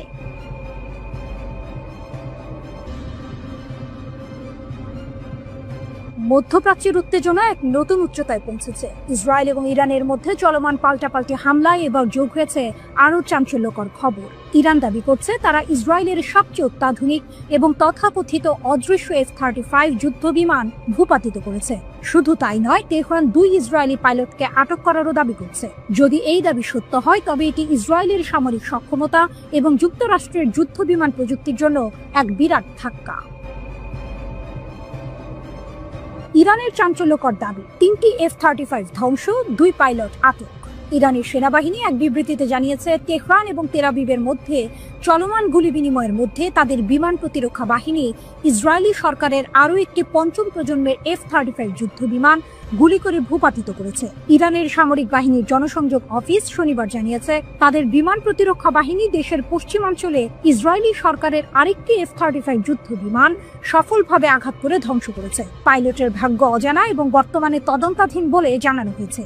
মধ্যপ্রাচ্যের উত্তেজনা এক নতুন উচ্চতায় পৌঁছেছে। ইসরায়েল এবং ইরানের মধ্যে চলমান পাল্টাপাল্টি হামলায় এবার যোগ হয়েছে আরও চাঞ্চল্যকর খবর। ইরান দাবি করছে তারা ইসরায়েলের সবচেয়ে অত্যাধুনিক এবং তথাকথিত অদৃশ্য F-35 যুদ্ধ বিমান ভূপাতিত করেছে। শুধু তাই নয়, তেহরান 2 ইসরায়েলি পাইলটকে আটক করারও দাবি করছে। যদি এই দাবি সত্য হয় তবে এটি ইসরায়েলের সামরিক সক্ষমতা এবং যুক্তরাষ্ট্রের যুদ্ধ বিমান প্রযুক্তির জন্য এক বিরাট ধাক্কা। ইরানের চাঞ্চল্যকর দাবি, 3টি F-35 ধ্বংস, 2 পাইলট আটক। ইরানের সেনাবাহিনী এক বিবৃতিতে জানিয়েছে, তেহরান এবং তেল আবিবের মধ্যে চলমান গুলি বিনিময়ের মধ্যে তাদের বিমান প্রতিরক্ষা বাহিনী ইসরায়েলি সরকারের আরও একটি 5ম প্রজন্মের F-35 যুদ্ধ বিমান গুলি করে ভূপাতিত করেছে। ইরানের সামরিক বাহিনীর জনসংযোগ অফিস শনিবার জানিয়েছে, তাদের বিমান প্রতিরক্ষা বাহিনী দেশের পশ্চিমাঞ্চলে ইসরায়েলি সরকারের আরেকটি F-35 যুদ্ধ বিমান সফলভাবে আঘাত করে ধ্বংস করেছে। পাইলটের ভাগ্য অজানা এবং বর্তমানে তদন্তাধীন বলে জানানো হয়েছে।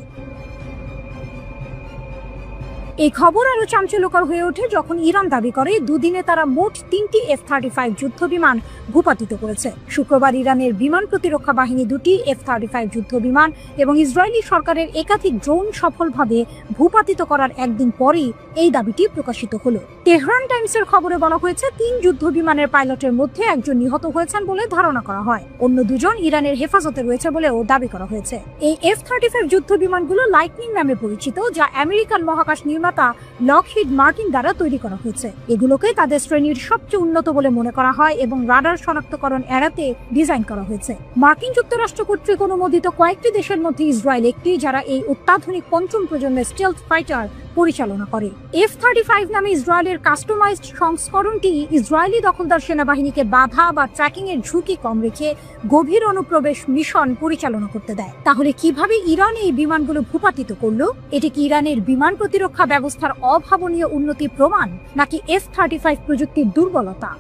এই খবর আরো চাঞ্চল্যকর হয়ে ওঠে যখন ইরান দাবি করে দুদিনে তারা মোট 3টি F-35 যুদ্ধ বিমান ভূপাতিত করেছে। শুক্রবার ইরানের বিমান প্রতিরক্ষা বাহিনী 2টি F-35 যুদ্ধ বিমান এবং ইসরায়েলি সরকারের একাধিক ড্রোন সফলভাবে ভূপাতিত করার একদিন পরেই এই দাবিটি প্রকাশিত হলো। তেহরান টাইমসের খবরে বলা হয়েছে, 3 যুদ্ধ বিমানের পাইলটের মধ্যে একজন নিহত হয়েছেন বলে ধারণা করা হয়, অন্য 2 জন ইরানের হেফাজতে রয়েছে বলেও দাবি করা হয়েছে। এই F-35 যুদ্ধ বিমানগুলো লাইটনিং নামে পরিচিত, যা আমেরিকান মহাকাশ নির্মাতা লকহিড মার্টিন দ্বারা তৈরি করা হয়েছে। এগুলোকে তাদের শ্রেণীর সবচেয়ে উন্নত বলে মনে করা হয় এবং রাডার শনাক্তকরণ এড়াতে ডিজাইন করা হয়েছে। মার্কিন যুক্তরাষ্ট্র কর্তৃক অনুমোদিত কয়েকটি দেশের মধ্যে ইসরায়েল একটি, যারা এই অত্যাধুনিক 5ম প্রজন্মের স্টেলথ ফাইটার পরিচালনা করে। F-35 নামে ইসরায়েলের কাস্টমাইজড সংস্করণটি ইসরায়েলি দখলদার সেনাবাহিনীকে বাধা বা ট্র্যাকিং এর ঝুঁকি কম রেখে গভীর অনুপ্রবেশ মিশন পরিচালনা করতে দেয়। তাহলে কিভাবে ইরান এই বিমানগুলো ভূপাতিত করলো? এটি কি ইরানের বিমান প্রতিরক্ষা ব্যবস্থার অভাবনীয় উন্নতি প্রমাণ, নাকি F-35 প্রযুক্তির দুর্বলতা?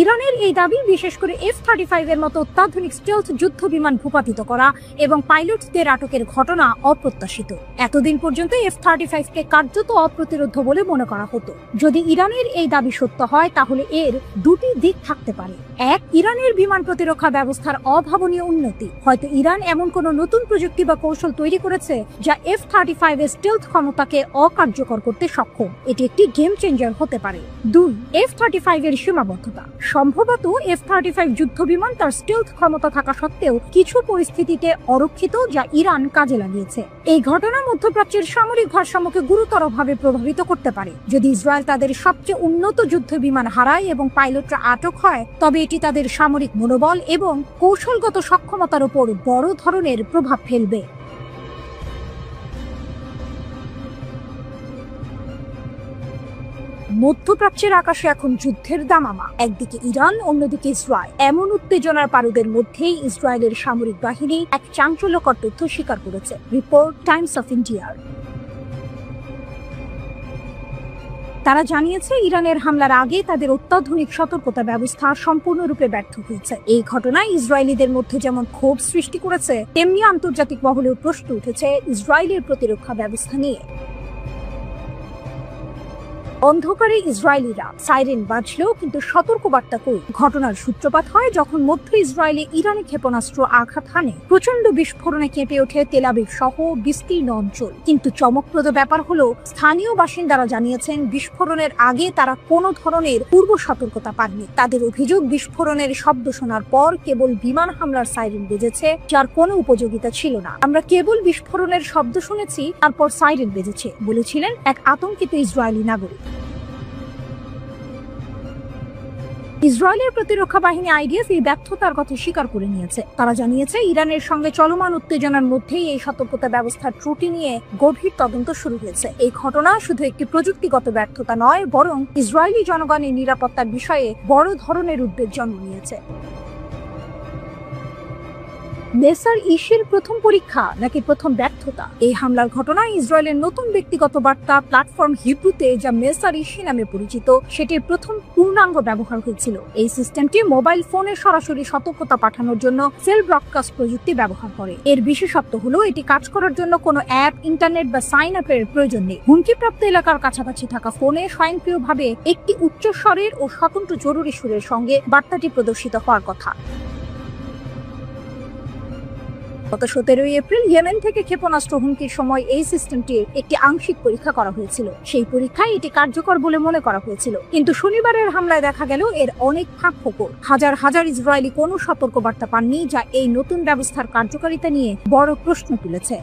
ইরানের এই দাবি, বিশেষ করে F-35 এর মতো অত্যাধুনিক স্টেলথ যুদ্ধ বিমান ভূপাতিত করা এবং পাইলটদের আটকের ঘটনা অপ্রত্যাশিত। এতদিন পর্যন্ত F-35 কে কার্যত অপ্রতিরোধ্য বলে মনে করা হতো। যদি ইরানের এই দাবি সত্য হয়, তাহলে এর 2টি দিক থাকতে পারে। 1, ইরানের বিমান প্রতিরক্ষা ব্যবস্থার অভাবনীয় উন্নতি। হয়তো ইরান এমন কোনো নতুন প্রযুক্তি বা কৌশল তৈরি করেছে যা F-35 এর স্টেলথ ক্ষমতাকে অকার্যকর করতে সক্ষম। এটি একটি গেম চেঞ্জার হতে পারে। 2, F-35 এর সীমাবদ্ধতা। সম্ভবত F-35 যুদ্ধ বিমান তার স্টেলথ ক্ষমতা থাকা সত্ত্বেও কিছু পরিস্থিতিতে অরক্ষিত, যা ইরান কাজে লাগিয়েছে। এই ঘটনা মধ্যপ্রাচ্যের সামরিক ভারসাম্যকে গুরুতরভাবে প্রভাবিত করতে পারে। যদি ইসরায়েল তাদের সবচেয়ে উন্নত যুদ্ধ বিমান হারায় এবং পাইলটরা আটক হয়, তবে এটি তাদের সামরিক মনোবল এবং কৌশলগত সক্ষমতার উপর বড় ধরনের প্রভাব ফেলবে। মধ্যপ্রাচ্যের আকাশে এখন যুদ্ধের দামামা। একদিকে ইরান, অন্যদিকে ইসরায়েল। এমন উত্তেজনার পারদের মধ্যেই ইসরায়েলের সামরিক বাহিনী এক চাঞ্চল্যকর তথ্য স্বীকার করেছে। রিপোর্ট টাইমস অফ ইন্ডিয়ার। তারা জানিয়েছে, ইরানের হামলার আগে তাদের অত্যাধুনিক সতর্কতা ব্যবস্থা সম্পূর্ণরূপে ব্যর্থ হয়েছে। এই ঘটনায় ইসরায়েলিদের মধ্যে যেমন ক্ষোভ সৃষ্টি করেছে, তেমনি আন্তর্জাতিক মহলেও প্রশ্ন উঠেছে ইসরায়েলের প্রতিরক্ষা ব্যবস্থা নিয়ে। অন্ধকারে ইসরায়েলিরা সাইরেন বাজলেও কিন্তু সতর্কবার্তা কই। ঘটনার সূত্রপাত হয় যখন মধ্য ইসরায়েলে ইরানি ক্ষেপণাস্ত্র আঘাত হানে। প্রচন্ড বিস্ফোরণে কেঁপে ওঠে তেল আবিব সহ বিস্তীর্ণ অঞ্চল। কিন্তু চমকপ্রদ ব্যাপার হলো, স্থানীয় বাসিন্দারা জানিয়েছেন বিস্ফোরণের আগে তারা কোনো ধরনের পূর্ব সতর্কতা পাননি। তাদের অভিযোগ, বিস্ফোরণের শব্দ শোনার পর কেবল বিমান হামলার সাইরেন বেজেছে, যার কোনো উপযোগিতা ছিল না। আমরা কেবল বিস্ফোরণের শব্দ শুনেছি, তারপর সাইরেন বেজেছে, বলেছিলেন এক আতঙ্কিত ইসরায়েলি নাগরিক। ইসরায়েলের প্রতিরক্ষা বাহিনী IDF এই ব্যর্থতার কথা স্বীকার করে নিয়েছে। তারা জানিয়েছে, ইরানের সঙ্গে চলমান উত্তেজনার মধ্যেই এই সতর্কতা ব্যবস্থার ত্রুটি নিয়ে গভীর তদন্ত শুরু হয়েছে। এই ঘটনা শুধু একটি প্রযুক্তিগত ব্যর্থতা নয়, বরং ইসরায়েলি জনগণের নিরাপত্তার বিষয়ে বড় ধরনের উদ্বেগ জন্ম নিয়েছে। মেসার ইসের প্রথম পরীক্ষা নাকি প্রথম ব্যর্থতা? এই হামলার ঘটনায় ইসরায়েলের নতুন ব্যক্তিগত বার্তা প্ল্যাটফর্ম হিব্রুতে, যা মেসার ইসি নামে পরিচিত, সেটির প্রথম পূর্ণাঙ্গ ব্যবহার হয়েছিল। এই সিস্টেমটি মোবাইল ফোনে সরাসরি সতর্কতা পাঠানোর জন্য সেল ব্রডকাস্ট প্রযুক্তি ব্যবহার করে। এর বিশেষত্ব হলো, এটি কাজ করার জন্য কোনো অ্যাপ, ইন্টারনেট বা সাইন আপের প্রয়োজন নেই। হুমকিপ্রাপ্ত এলাকার কাছাকাছি থাকা ফোনে স্বয়ংক্রিয়ভাবে একটি উচ্চস্বরের ও স্বতন্ত্র জরুরি সুরের সঙ্গে বার্তাটি প্রদর্শিত হওয়ার কথা। গত 17 এপ্রিল ইয়েমেন থেকে ক্ষেপণাস্ত্র হুমকির সময় এই সিস্টেমটির একটি আংশিক পরীক্ষা করা হয়েছিল। সেই পরীক্ষায় এটি কার্যকর বলে মনে করা হয়েছিল, কিন্তু শনিবারের হামলায় দেখা গেল এর অনেক ফাঁক ফোকর। হাজার হাজার ইসরায়েলি কোনো সতর্কবার্তা পাননি, যা এই নতুন ব্যবস্থার কার্যকারিতা নিয়ে বড় প্রশ্ন তুলেছে।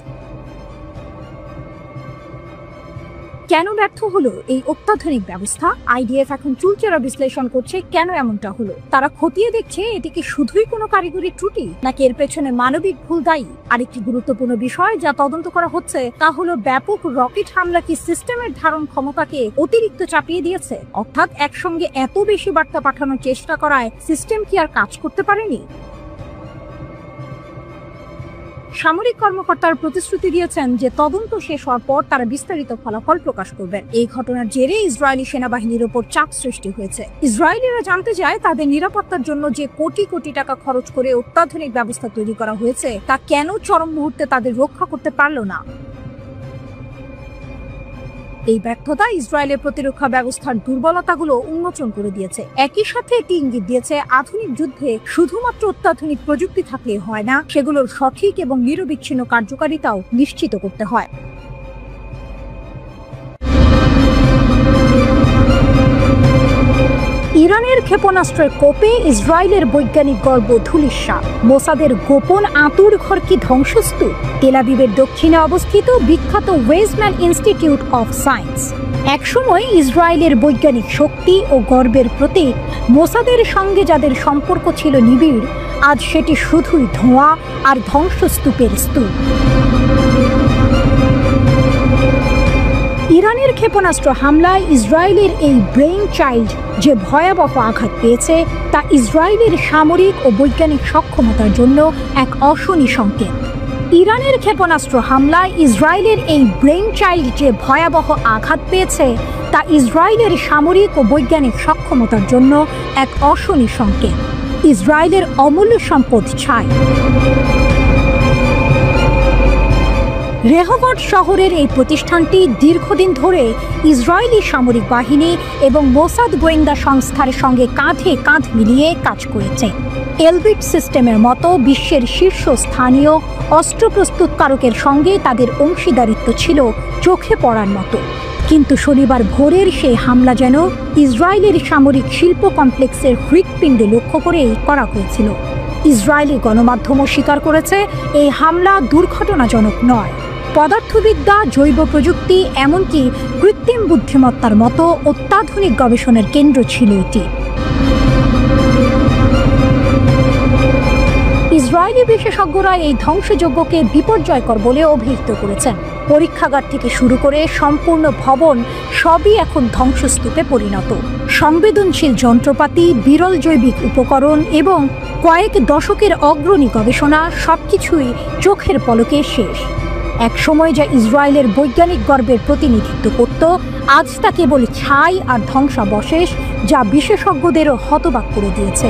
কেন ব্যর্থ হলো এই অত্যাধুনিক ব্যবস্থা? আইডিএফ এখন চুলচেরা বিশ্লেষণ করছে কেন এমনটা হলো। তারা খতিয়ে দেখছে এটি কি শুধুই কোনো কারিগরি ত্রুটি নাকি এর পেছনে মানবিক ভুল দায়ী। আরেকটি গুরুত্বপূর্ণ বিষয় যা তদন্ত করা হচ্ছে তা হলো ব্যাপক রকেট হামলা কি সিস্টেমের ধারণ ক্ষমতাকে অতিরিক্ত চাপিয়ে দিয়েছে, অর্থাৎ একসঙ্গে এত বেশি বার্তা পাঠানোর চেষ্টা করায় সিস্টেম কি আর কাজ করতে পারেনি। সামরিক কর্মকর্তারা প্রতিশ্রুতি দিয়েছেন যে তদন্ত শেষ হওয়ার পর তারা বিস্তারিত ফলাফল প্রকাশ করবেন। এই ঘটনার জেরে ইসরায়েলি সেনাবাহিনীর উপর চাপ সৃষ্টি হয়েছে। ইসরায়েলিরা জানতে চায় তাদের নিরাপত্তার জন্য যে কোটি কোটি টাকা খরচ করে অত্যাধুনিক ব্যবস্থা তৈরি করা হয়েছে তা কেন চরম মুহূর্তে তাদের রক্ষা করতে পারল না। এই ব্যর্থতা ইসরায়েলের প্রতিরক্ষা ব্যবস্থার দুর্বলতাগুলো উন্মোচন করে দিয়েছে। একই সাথে এটি ইঙ্গিত দিয়েছে আধুনিক যুদ্ধে শুধুমাত্র অত্যাধুনিক প্রযুক্তি থাকলে হয় না, সেগুলোর সঠিক এবং নিরবিচ্ছিন্ন কার্যকারিতাও নিশ্চিত করতে হয়। ইরানের ক্ষেপণাস্ত্রের কোপে ইসরায়েলের বৈজ্ঞানিক গর্ব ধূলিসাৎ। মোসাদের গোপন আঁতুড় ঘর কি ধ্বংসস্তূপ? তেল আবিবের দক্ষিণে অবস্থিত বিখ্যাত ওয়েজম্যান ইনস্টিটিউট অফ সায়েন্স একসময় ইসরায়েলের বৈজ্ঞানিক শক্তি ও গর্বের প্রতীক। মোসাদের সঙ্গে যাদের সম্পর্ক ছিল নিবিড়, আজ সেটি শুধুই ধোঁয়া আর ধ্বংসস্তূপের স্তূপ। ইরানের ক্ষেপণাস্ত্র হামলায় ইসরায়েলের এই ব্রেইন চাইল্ড যে ভয়াবহ আঘাত পেয়েছে তা ইসরায়েলের সামরিক ও বৈজ্ঞানিক সক্ষমতার জন্য এক অশনি সংকেত। ইরানের ক্ষেপণাস্ত্র হামলায় ইসরায়েলের এই ব্রেইন চাইল্ড যে ভয়াবহ আঘাত পেয়েছে তা ইসরায়েলের সামরিক ও বৈজ্ঞানিক সক্ষমতার জন্য এক অশনি সংকেত। ইসরায়েলের অমূল্য সম্পদ ছাই। রেহবট শহরের এই প্রতিষ্ঠানটি দীর্ঘদিন ধরে ইসরায়েলি সামরিক বাহিনী এবং মোসাদ গোয়েন্দা সংস্থার সঙ্গে কাঁধে কাঁধ মিলিয়ে কাজ করেছে। এলবিট সিস্টেমের মতো বিশ্বের শীর্ষস্থানীয় অস্ত্র প্রস্তুতকারকের সঙ্গে তাদের অংশীদারিত্ব ছিল চোখে পড়ার মতো। কিন্তু শনিবার ভোরের সেই হামলা যেন ইসরায়েলের সামরিক শিল্প কমপ্লেক্সের হৃৎপিণ্ডে লক্ষ্য করেই করা হয়েছিল। ইসরায়েলি গণমাধ্যমও স্বীকার করেছে এই হামলা দুর্ঘটনাজনক নয়। পদার্থবিদ্যা, জৈব প্রযুক্তি, এমনকি কৃত্রিম বুদ্ধিমত্তার মতো অত্যাধুনিক গবেষণার কেন্দ্র ছিল এটি। ইসরায়েলি বিশেষজ্ঞরা এই ধ্বংসযজ্ঞকে বিপর্যয়কর বলে অভিহিত করেছেন। পরীক্ষাগার থেকে শুরু করে সম্পূর্ণ ভবন সবই এখন ধ্বংসস্তূপে পরিণত। সংবেদনশীল যন্ত্রপাতি, বিরল জৈবিক উপকরণ এবং কয়েক দশকের অগ্রণী গবেষণা সবকিছুই চোখের পলকে শেষ। একসময় যা ইসরায়েলের বৈজ্ঞানিক গর্বের প্রতিনিধিত্ব করত, আজ তা কেবল ছাই আর ধ্বংসাবশেষ, যা বিশেষজ্ঞদেরও হতবাক করে দিয়েছে।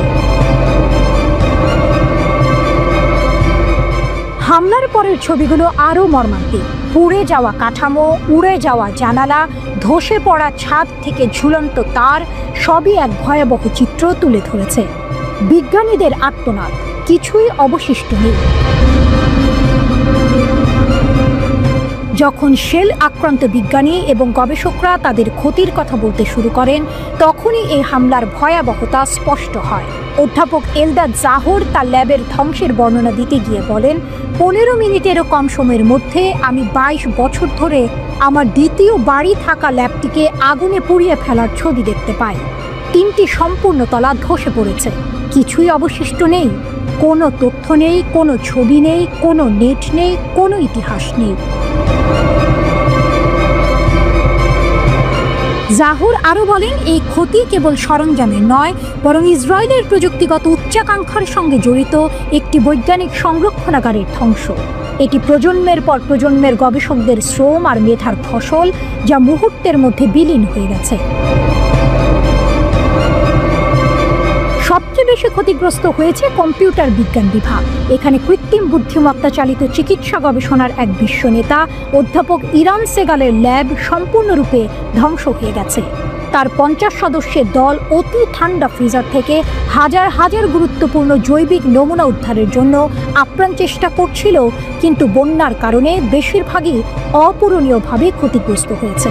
হামলার পরের ছবিগুলো আরও মর্মান্তিক। পুড়ে যাওয়া কাঠামো, উড়ে যাওয়া জানালা, ধসে পড়া ছাদ থেকে ঝুলন্ত তার, সবই এক ভয়াবহ চিত্র তুলে ধরেছে। বিজ্ঞানীদের আর্তনাদ, কিছুই অবশিষ্ট নেই। যখন শেল আক্রান্ত বিজ্ঞানী এবং গবেষকরা তাদের ক্ষতির কথা বলতে শুরু করেন, তখনই এই হামলার ভয়াবহতা স্পষ্ট হয়। অধ্যাপক এলদাদ জাহর তার ল্যাবের ধ্বংসের বর্ণনা দিতে গিয়ে বলেন, 15 মিনিটেরও কম সময়ের মধ্যে আমি 22 বছর ধরে আমার দ্বিতীয় বাড়ি থাকা ল্যাবটিকে আগুনে পুড়িয়ে ফেলার ছবি দেখতে পাই। 3টি সম্পূর্ণ তলা ধসে পড়েছে, কিছুই অবশিষ্ট নেই। কোনো তথ্য নেই, কোনো ছবি নেই, কোনো নেট নেই, কোনো ইতিহাস নেই। জাহুর আরও বলেন, এই ক্ষতি কেবল সরঞ্জামের নয়, বরং ইসরায়েলের প্রযুক্তিগত উচ্চাকাঙ্ক্ষার সঙ্গে জড়িত একটি বৈজ্ঞানিক সংরক্ষণাগারের ধ্বংস। এটি প্রজন্মের পর প্রজন্মের গবেষকদের শ্রম আর মেধার ফসল, যা মুহূর্তের মধ্যে বিলীন হয়ে গেছে। সবচেয়ে বেশি ক্ষতিগ্রস্ত হয়েছে কম্পিউটার বিজ্ঞান বিভাগ। এখানে কৃত্রিম বুদ্ধিমত্তা চালিত চিকিৎসা গবেষণার এক বিশ্ব নেতা অধ্যাপক ইরান সেগালের ল্যাব সম্পূর্ণরূপে ধ্বংস হয়ে গেছে। তার 50 সদস্যের দল অতি ঠান্ডা ফ্রিজার থেকে হাজার হাজার গুরুত্বপূর্ণ জৈবিক নমুনা উদ্ধারের জন্য আপ্রাণ চেষ্টা করছিল, কিন্তু বন্যার কারণে বেশিরভাগই অপূরণীয়ভাবে ক্ষতিগ্রস্ত হয়েছে।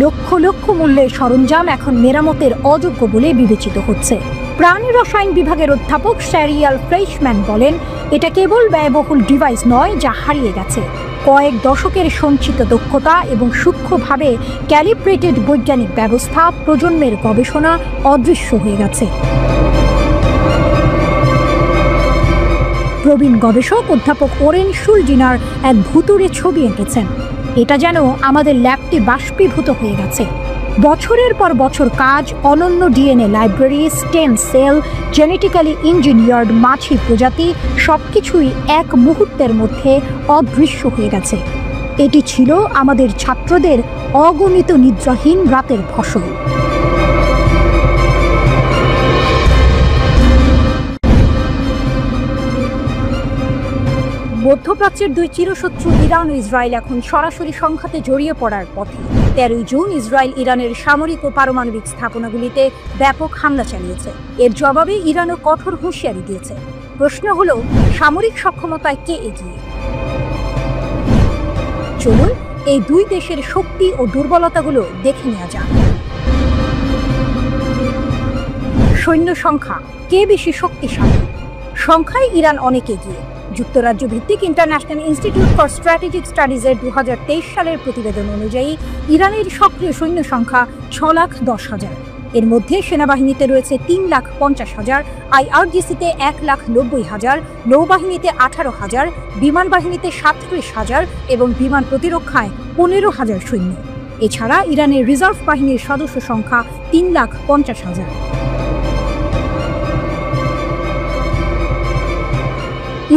লক্ষ লক্ষ মূল্যের সরঞ্জাম এখন মেরামতের অযোগ্য বলে বিবেচিত হচ্ছে। প্রাণী রসায়ন বিভাগের অধ্যাপক স্যারিয়াল ফ্রেশম্যান বলেন, এটা কেবল ব্যয়বহুল ডিভাইস নয় যা হারিয়ে গেছে। কয়েক দশকের সঞ্চিত দক্ষতা এবং সূক্ষ্মভাবে ক্যালিব্রেটেড বৈজ্ঞানিক ব্যবস্থা, প্রজন্মের গবেষণা অদৃশ্য হয়ে গেছে। প্রবীণ গবেষক অধ্যাপক ওরেন শুলডিনার এক ভুতুড়ে ছবি এঁকেছেন। এটা যেন আমাদের ল্যাবটি বাষ্পীভূত হয়ে গেছে। বছরের পর বছর কাজ, অনন্য DNA library, stem cell, genetically engineered মাছি প্রজাতি, সবকিছুই এক মুহূর্তের মধ্যে অদৃশ্য হয়ে গেছে। এটি ছিল আমাদের ছাত্রদের অগণিত নিদ্রাহীন রাতের ফসল। মধ্যপ্রাচ্যের দুই চিরশত্রু ইরান ও ইসরায়েল এখন সরাসরি সংঘাতে জড়িয়ে পড়ার পথে। 13 জুন ইসরায়েল ইরানের সামরিক ও পারমাণবিক স্থাপনাগুলিতে ব্যাপক হামলা চালিয়েছে। এর জবাবে ইরানও কঠোর হুঁশিয়ারি দিয়েছে। প্রশ্ন হলো, সামরিক সক্ষমতায় কে এগিয়ে? চলুন এই দুই দেশের শক্তি ও দুর্বলতাগুলো দেখে নেওয়া যাক। সৈন্য সংখ্যা, কে বেশি শক্তিশালী? সংখ্যায় ইরান অনেক এগিয়ে। যুক্তরাজ্য ভিত্তিক ইন্টারন্যাশনাল ইনস্টিটিউট ফর স্ট্র্যাটেজিক স্টাডিজের 2023 সালের প্রতিবেদন অনুযায়ী ইরানের সক্রিয় সৈন্য সংখ্যা 6,10,000। এর মধ্যে সেনাবাহিনীতে রয়েছে 3,50,000, আইআরজিসিতে 1,90,000, নৌবাহিনীতে 18,000, বিমান বাহিনীতে 37,000 এবং বিমান প্রতিরক্ষায় 15,000 সৈন্য। এছাড়া ইরানের রিজার্ভ বাহিনীর সদস্য সংখ্যা 3,50,000।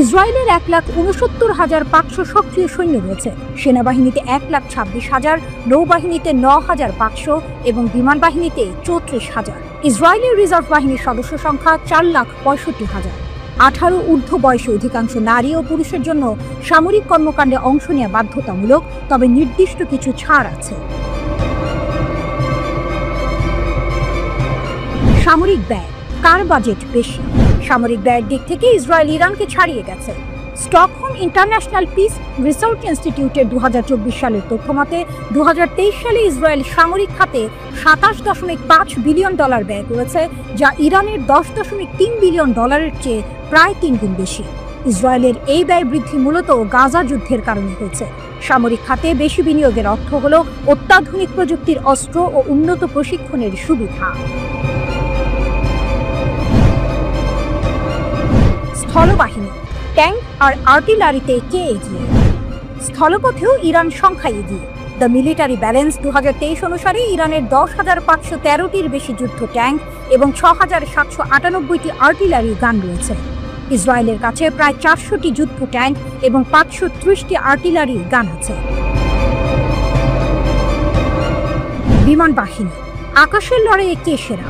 ইসরায়েলের 1,69,500 সক্রিয় সৈন্য রয়েছে। সেনাবাহিনীতে 1,26,000, নৌবাহিনীতে 9,500 এবং বিমান বাহিনীতে 34,000। ইসরায়েলের রিজার্ভ বাহিনীর সদস্য সংখ্যা 4,65,000। 18 ঊর্ধ্ব বয়সী অধিকাংশ নারী ও পুরুষের জন্য সামরিক কর্মকাণ্ডে অংশ নেওয়া বাধ্যতামূলক, তবে নির্দিষ্ট কিছু ছাড় আছে। সামরিক ব্যয়, কার বাজেট বেশি? সামরিক ব্যয়ের দিক থেকে ইসরায়েল ইরানকে ছাড়িয়ে গেছে। স্টকহোম ইন্টারন্যাশনাল পিস রিসার্চ ইনস্টিটিউটের 2024 সালের তথ্য মতে 2023 সালে ইসরায়েল সামরিক খাতে $27.5 বিলিয়ন ব্যয় করেছে, যা ইরানের $10.3 বিলিয়ন চেয়ে প্রায় 3 গুণ বেশি। ইসরায়েলের এই ব্যয় বৃদ্ধি মূলত গাজা যুদ্ধের কারণে হয়েছে। সামরিক খাতে বেশি বিনিয়োগের অর্থ হল অত্যাধুনিক প্রযুক্তির অস্ত্র ও উন্নত প্রশিক্ষণের সুবিধা। স্থলবাহিনী, ট্যাঙ্ক আর আর্টিলারিতে কে এগিয়ে? স্থলপথেও ইরান সংখ্যায় এগিয়ে। দ্য মিলিটারি ব্যালেন্স 2023 অনুসারে ইরানের 10,513টির বেশি যুদ্ধ ট্যাঙ্ক এবং 6,798টি আর্টিলারি গান রয়েছে। ইসরায়েলের কাছে প্রায় 400টি যুদ্ধ ট্যাঙ্ক এবং 530টি আর্টিলারি গান আছে। বিমান বাহিনী, আকাশের লড়াইয়ে কে সেরা?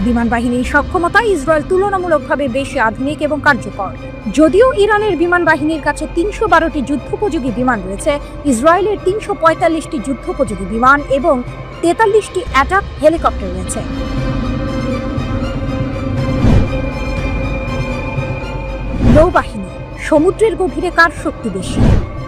বিমান বাহিনীর সক্ষমতা ইসরায়েল তুলনামূলকভাবে বেশি আধুনিক এবং কার্যকর। যদিও ইরানের বিমান বাহিনীর কাছে 312টি যুদ্ধোপযোগী বিমান রয়েছে, ইসরায়েলের 345টি যুদ্ধোপযোগী বিমান এবং 43টি অ্যাটাক হেলিকপ্টার রয়েছে। নৌবাহিনী, সমুদ্রের গভীরে কার শক্তি বেশি?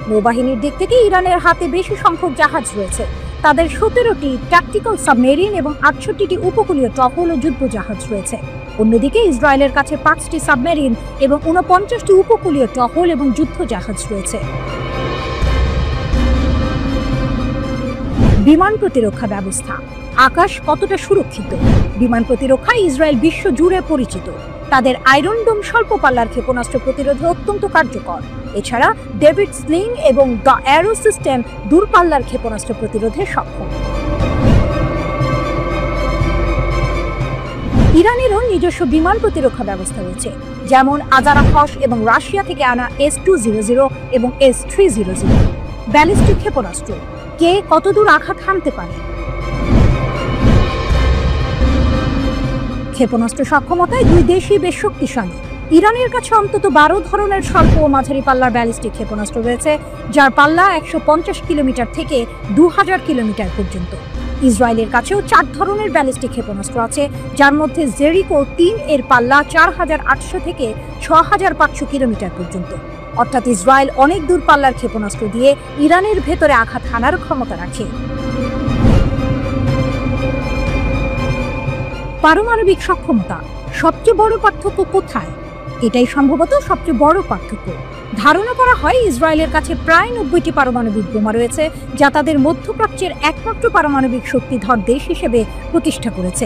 নৌবাহিনীর দিক থেকে ইরানের হাতে বেশি সংখ্যক জাহাজ রয়েছে। তাদের 17টি ট্যাকটিক্যাল সাবমেরিন এবং 68টি উপকূলীয় টহল ও যুদ্ধ জাহাজ রয়েছে। অন্যদিকে ইসরায়েলের কাছে 5টি সাবমেরিন এবং 49টি উপকূলীয় টহল এবং যুদ্ধ জাহাজ রয়েছে। বিমান প্রতিরক্ষা ব্যবস্থা, আকাশ কতটা সুরক্ষিত? বিমান প্রতিরক্ষায় ইসরায়েল বিশ্ব জুড়ে পরিচিত। তাদের আয়রন ডোম স্বল্প পাল্লার ক্ষেপণাস্ত্র প্রতিরোধে অত্যন্ত কার্যকর। এছাড়া ডেভিড স্লিং এবং দ্য অ্যারো সিস্টেম দূরপাল্লার ক্ষেপণাস্ত্র প্রতিরোধে সক্ষম। ইরানেরও নিজস্ব বিমান প্রতিরক্ষা ব্যবস্থা রয়েছে, যেমন আজারাখস এবং রাশিয়া থেকে আনা S-200 এবং S-300। ব্যালিস্টিক ক্ষেপণাস্ত্র, কে কতদূর আঘাত হানতে পারে? ক্ষেপণাস্ত্র সক্ষমতায় দুই দেশই বেশ শক্তিশালী। ইরানের কাছে অন্তত 12 ধরনের স্বল্প ও মাঝারি পাল্লার ব্যালিস্টিক ক্ষেপণাস্ত্র রয়েছে, যার পাল্লা 150 কিলোমিটার থেকে 2000 কিলোমিটার পর্যন্ত। ইসরায়েলের কাছেও 4 ধরনের ব্যালিস্টিক ক্ষেপণাস্ত্র আছে, যার মধ্যে জেরিকো 3 এর পাল্লা 4800 থেকে 6500 কিলোমিটার পর্যন্ত। অর্থাৎ ইসরায়েল অনেক দূরপাল্লার ক্ষেপণাস্ত্র দিয়ে ইরানের ভেতরে আঘাত হানার ক্ষমতা রাখে। পারমাণবিক সক্ষমতা, সবচেয়ে বড় পার্থক্য কোথায়? এটাই সম্ভবত সবচেয়ে বড় পার্থক্য। ধারণা করা হয় ইসরায়েলের কাছে প্রায় 90টি পারমাণবিক বোমা রয়েছে, যা তাদের মধ্যপ্রাচ্যের একমাত্র পারমাণবিক শক্তিধর দেশ হিসেবে প্রতিষ্ঠা করেছে।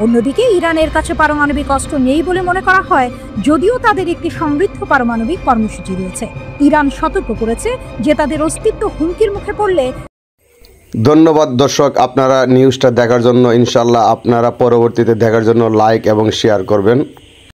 অন্যদিকে ইরানের কাছে পারমাণবিক অস্ত্র নেই বলে মনে করা হয়, যদিও তাদের একটি সমৃদ্ধ পারমাণবিক কর্মসূচি রয়েছে। ইরান সতর্ক করেছে যে তাদের অস্তিত্ব হুমকির মুখে পড়লে। ধন্যবাদ দর্শক, আপনারা নিউজটা দেখার জন্য। ইনশাল্লাহ আপনারা পরবর্তীতে দেখার জন্য লাইক এবং শেয়ার করবেন।